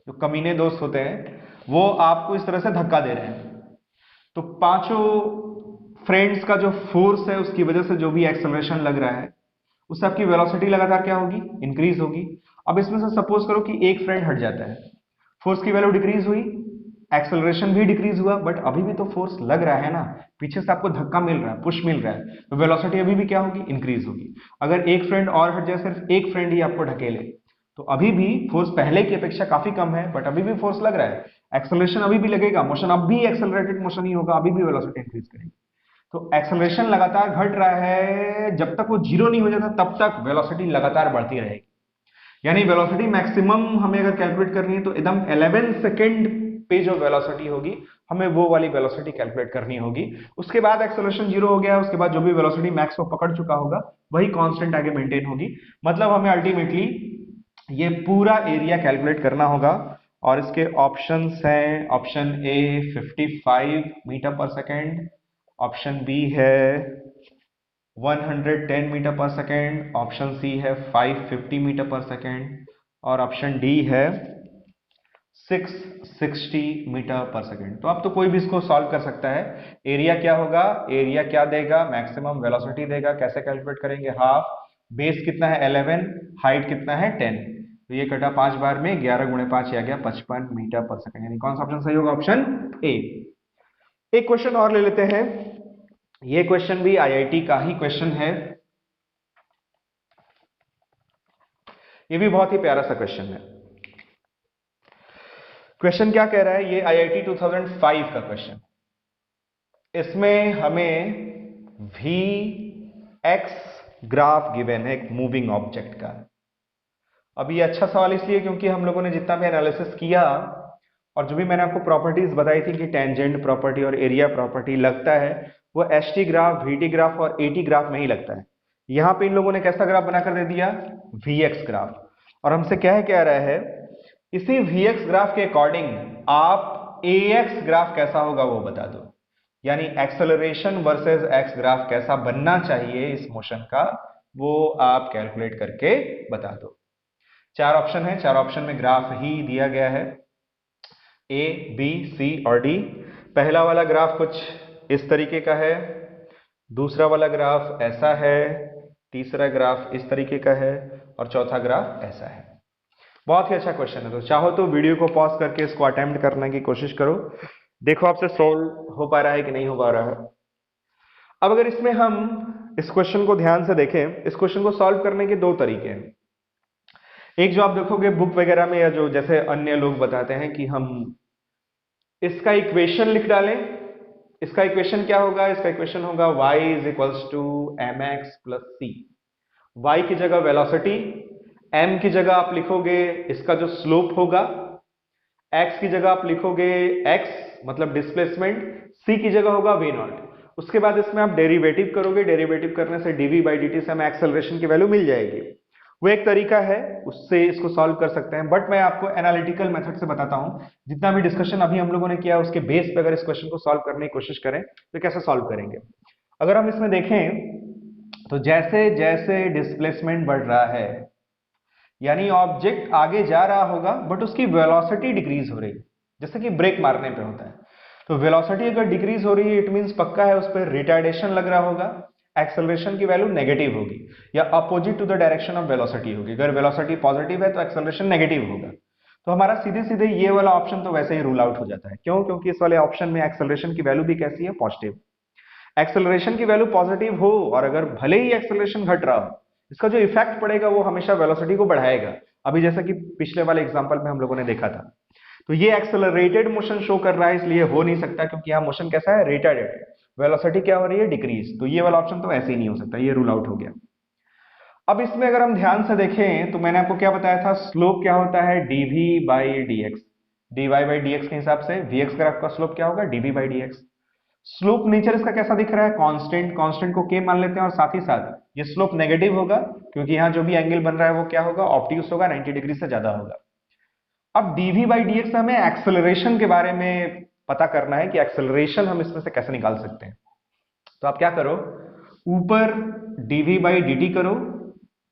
जो कमीने दोस्त होते हैं वो आपको इस तरह से धक्का दे रहे हैं, तो पांचों फ्रेंड्स का जो फोर्स है उसकी वजह से जो भी एक्सेलरेशन लग रहा है उससे आपकी वेलोसिटी लगातार क्या होगी, इंक्रीज होगी। अब इसमें से सपोज करो कि एक फ्रेंड हट जाता है, फोर्स की वैल्यू डिक्रीज हुई, एक्सेलरेशन भी डिक्रीज हुआ, बट अभी भी तो फोर्स लग रहा है ना, पीछे से आपको धक्का मिल रहा है, पुश मिल रहा है, तो वेलोसिटी अभी भी क्या होगी, इंक्रीज होगी। अगर एक फ्रेंड और हट जाए, सिर्फ एक फ्रेंड ही आपको ढकेले, तो अभी भी फोर्स पहले की अपेक्षा काफी कम है, बट अभी भी फोर्स लग रहा है, एक्सेलरेशन अभी भी लगेगा, मोशन अब भी एक्सेलरेटेड मोशन ही होगा, अभी भी वेलोसिटी इंक्रीज करेगी। तो एक्सेलरेशन लगातार घट रहा है, जब तक वो जीरो नहीं हो जाता तब तक वेलोसिटी लगातार बढ़ती रहेगी। यानी वेलोसिटी मैक्सिमम हमें अगर कैलकुलेट करनी है तो एकदम 11 सेकेंड पे जो वेलोसिटी होगी हमें वो वाली वेलोसिटी कैलकुलेट करनी होगी। उसके बाद एक्सेलरेशन जीरो हो गया, उसके बाद जो भी वेलोसिटी मैक्स को पकड़ चुका होगा वही कांस्टेंट आगे मेंटेन होगी। मतलब हमें अल्टीमेटली ये पूरा एरिया कैलकुलेट करना होगा, और इसके ऑप्शंस हैं, option A 55 metre per second, option B है 110 metre per second, option C है 550 मीटर पर सेकेंड, और ऑप्शन डी है 660 मीटर पर सेकेंड। तो अब तो कोई भी इसको सॉल्व कर सकता है। एरिया क्या होगा, एरिया क्या देगा, मैक्सिमम वेलोसिटी देगा। कैसे कैलकुलेट करेंगे, हाफ, बेस कितना है 11, हाइट कितना है 10, तो ये कटा 5 बार में, 11 गुणे 5 आ गया 55 मीटर पर सेकेंड। यानी कौन सा ऑप्शन सही होगा, ऑप्शन ए। एक क्वेश्चन और ले लेते हैं, ये क्वेश्चन भी आईआईटी का ही क्वेश्चन है, ये भी बहुत ही प्यारा सा क्वेश्चन है। क्वेश्चन क्या कह रहा है, ये आईआईटी 2005 का क्वेश्चन। इसमें हमें वी एक्स ग्राफ गिवन है एक मूविंग ऑब्जेक्ट का। अब ये अच्छा सवाल इसलिए क्योंकि हम लोगों ने जितना भी एनालिसिस किया और जो भी मैंने आपको प्रॉपर्टीज बताई थी कि टेंजेंट प्रॉपर्टी और एरिया प्रॉपर्टी लगता है, वो एसटी ग्राफ, वीटी ग्राफ और एटी ग्राफ में ही लगता है। यहां पे इन लोगों ने कैसा ग्राफ बनाकर दे दिया, वीएक्स ग्राफ। और हमसे क्या है, कह रहा है इसी वीएक्स ग्राफ के अकॉर्डिंग आप एएक्स ग्राफ कैसा होगा वो बता दो। यानी एक्सेलरेशन वर्सेस एक्स ग्राफ कैसा बनना चाहिए इस मोशन का, वो आप कैलकुलेट करके बता दो। 4 ऑप्शन है, 4 ऑप्शन में ग्राफ ही दिया गया है, ए, बी, सी और डी। पहला वाला ग्राफ कुछ इस तरीके का है, दूसरा वाला ग्राफ ऐसा है, तीसरा ग्राफ इस तरीके का है, और चौथा ग्राफ ऐसा है। बहुत ही अच्छा क्वेश्चन है, तो चाहो तो वीडियो को पॉज करके इसको अटेम्प्ट करने की कोशिश करो, देखो आपसे सोल्व हो पा रहा है कि नहीं हो पा रहा है। अब अगर इसमें हम इस क्वेश्चन को ध्यान से देखें, इस क्वेश्चन को सॉल्व करने के 2 तरीके हैं। एक जो आप देखोगे बुक वगैरह में, या जो जैसे अन्य लोग बताते हैं कि हम इसका इक्वेशन लिख डालें। इसका इक्वेशन क्या होगा, इसका इक्वेशन होगा y is equals to mx plus C. y की जगह वेलोसिटी, m की जगह आप लिखोगे इसका जो स्लोप होगा, x की जगह आप लिखोगे x मतलब डिस्प्लेसमेंट, c की जगह होगा v नॉट। उसके बाद इसमें आप डेरिवेटिव करोगे, डेरिवेटिव करने से dv बाई dt से हमें एक्सेलरेशन की वैल्यू मिल जाएगी। वो एक तरीका है, उससे इसको सॉल्व कर सकते हैं, बट मैं आपको एनालिटिकल मेथड से बताता हूं। जितना भी डिस्कशन अभी हम लोगों ने किया उसके बेस पे अगर इस क्वेश्चन को सॉल्व करने की कोशिश करें तो कैसे सॉल्व करेंगे। अगर हम इसमें देखें तो जैसे जैसे डिस्प्लेसमेंट बढ़ रहा है, यानी ऑब्जेक्ट आगे जा रहा होगा बट उसकी वेलोसिटी डिक्रीज हो रही है, जैसे कि ब्रेक मारने पे होता है। तो वेलोसिटी अगर डिक्रीज हो रही है इट मींस पक्का है उस पर रिटार्डेशन लग रहा होगा, एक्सेलरेशन की वैल्यू नेगेटिव होगी या opposite to the direction of velocity होगी। अगर वेलोसिटी पॉजिटिव है तो एक्सेलरेशन नेगेटिव होगा। तो हमारा सीधे सीधे ये वाला ऑप्शन तो वैसे ही रूल आउट हो जाता है। क्यों? क्योंकि इस वाले ऑप्शन में एक्सेलरेशन की वैल्यू भी कैसी है? पॉजिटिव। एक्सेलरेशन की वैल्यू पॉजिटिव हो और अगर भले ही एक्सेलरेशन घट रहा हो, इसका जो इफेक्ट पड़ेगा वो हमेशा वेलोसिटी को बढ़ाएगा। अभी जैसा कि पिछले वाले एग्जांपल में हम लोगों ने देखा था। तो ये एक्सेलरेटेड मोशन शो कर रहा है, इसलिए हो नहीं सकता क्योंकि यहाँ मोशन कैसा है? रिटार्डेड है। वेलोसिटी क्या हो रही है? डिक्रीज। तो ये वाला ऑप्शन तो ऐसे ही नहीं हो सकता, ये रूल आउट हो गया। अब इसमें अगर हम ध्यान से देखें तो मैंने आपको क्या बताया था? स्लोप क्या होता है? dv by dx। dy by dx के हिसाब से vx ग्राफ का स्लोप क्या होगा? dv by dx। Slope nature इसका कैसा दिख रहा है? कांस्टेंट। कांस्टेंट को k मान लेते हैं और साथ ही साथ ये स्लोप नेगेटिव होगा क्योंकि यहाँ जो भी एंगल बन रहा है वो क्या होगा? ऑब्ट्यूस होगा, 90 डिग्री से ज्यादा होगा। अब dv बाई dx हमें एक्सेलरेशन के बारे में पता करना है कि एक्सेलरेशन हम इसमें से कैसे निकाल सकते हैं। तो आप क्या करो, ऊपर dv बाई dt करो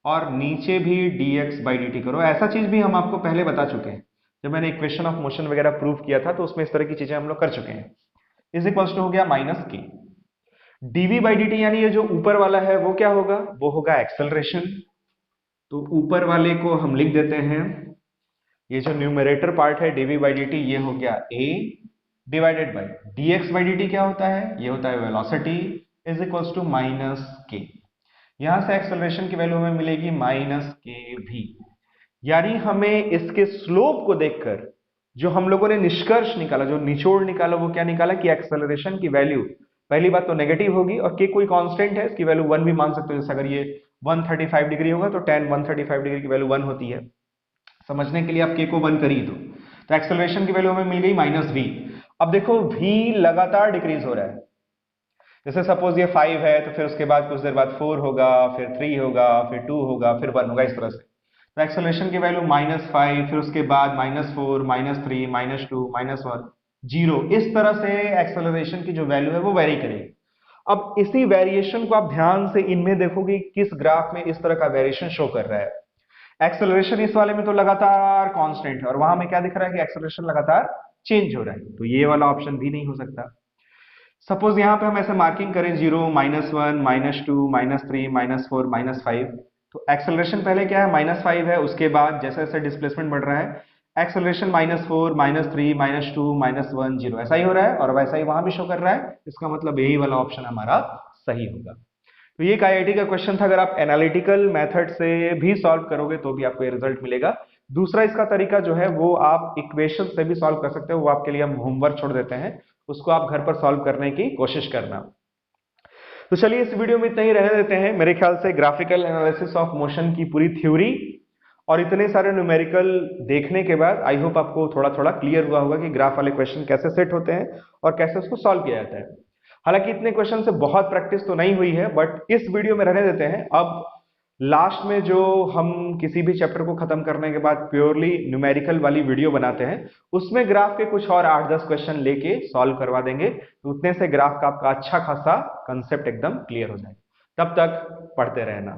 और नीचे भी dx बाई dt करो। ऐसा चीज भी हम आपको पहले बता चुके हैं, जब मैंने इक्वेशन ऑफ मोशन वगैरह प्रूव किया था तो उसमें इस तरह की चीजें हम लोग कर चुके हैं। इज इक्वल्स टू हो गया माइनस के dv बाई dt, यानी ये जो ऊपर वाला है वो क्या होगा? वो होगा एक्सेलरेशन। तो ऊपर वाले को हम लिख देते हैं, ये जो न्यूमरेटर पार्ट है dv बाई dt ये हो गया a divided by dx by dt क्या होता है? ये होता है velocity, is equals to minus K. यहां से एक्सेलरेशन की वैल्यू हमें मिलेगी माइनस के भी। यानी हमें इसके स्लोप को देखकर जो हम लोगों ने निष्कर्ष निकाला, जो निचोड़ निकाला, वो क्या निकाला कि एक्सेलरेशन की वैल्यू पहली बात तो नेगेटिव होगी और के कोई कांस्टेंट है, इसकी वैल्यू 1 भी मान सकते हो। जैसे अगर ये 135 डिग्री होगा तो tan 135 डिग्री की वैल्यू 1 होती है। समझने के लिए आप के को 1 कर ही दो। तो एक्सेलरेशन की वैल्यू हमें मिल गई माइनस वी। अब देखो v लगातार डिक्रीज हो रहा है। जैसे सपोज ये 5 है तो फिर उसके बाद कुछ देर बाद 4 होगा, फिर 3 होगा, फिर 2 होगा, फिर 1 होगा, इस तरह से। तो एक्सेलरेशन की वैल्यू -5, फिर उसके बाद -4, -3, -2, -1, 0। इस तरह से एक्सेलरेशन की जो वैल्यू है वो वेरी करेगी। अब इसी वेरिएशन को आप ध्यान से इनमें देखोगे किस ग्राफ में इस तरह का वेरिएशन शो कर रहा है। एक्सेलरेशन इस वाले में तो लगातार कांस्टेंट है और वहां में क्या दिख रहा है कि एक्सेलरेशन लगातार चेंज हो रहा है। तो ये वाला ऑप्शन भी नहीं हो सकता। सपोज यहां पे हम ऐसे मार्किंग करें 0, -1, -2, -3, -4, -5। तो एक्सेलरेशन पहले क्या है? -5 है। उसके बाद जैसे जैसे डिस्प्लेसमेंट बढ़ रहा है एक्सेलरेशन -4, -3, -2, -1, 0 ऐसा ही हो रहा है और वैसा ही वहां भी शो कर रहा है। इसका मतलब यही वाला ऑप्शन हमारा सही होगा। तो ये एक आईआईटी का क्वेश्चन था। अगर आप एनालिटिकल मेथड से भी सॉल्व करोगे तो भी आपको ये रिजल्ट मिलेगा। दूसरा इसका तरीका जो है वो आप इक्वेशन से भी सॉल्व कर सकते हो, वो आपके लिए हम होमवर्क छोड़ देते हैं, उसको आप घर पर सॉल्व करने की कोशिश करना। तो चलिए इस वीडियो में इतना ही रहने देते हैं। मेरे ख्याल से ग्राफिकल एनालिसिस ऑफ मोशन की पूरी थ्योरी और इतने सारे न्यूमेरिकल देखने के बाद आई होप आपको थोड़ा थोड़ा क्लियर हुआ होगा कि ग्राफ वाले क्वेश्चन कैसे सेट होते हैं और कैसे उसको सॉल्व किया जाता है। हालांकि इतने क्वेश्चन से बहुत प्रैक्टिस तो नहीं हुई है, बट इस वीडियो में रहने देते हैं। अब लास्ट में जो हम किसी भी चैप्टर को खत्म करने के बाद प्योरली न्यूमेरिकल वाली वीडियो बनाते हैं, उसमें ग्राफ के कुछ और 8-10 क्वेश्चन लेके सॉल्व करवा देंगे। तो उतने से ग्राफ का आपका अच्छा खासा कंसेप्ट एकदम क्लियर हो जाएगा। तब तक पढ़ते रहना।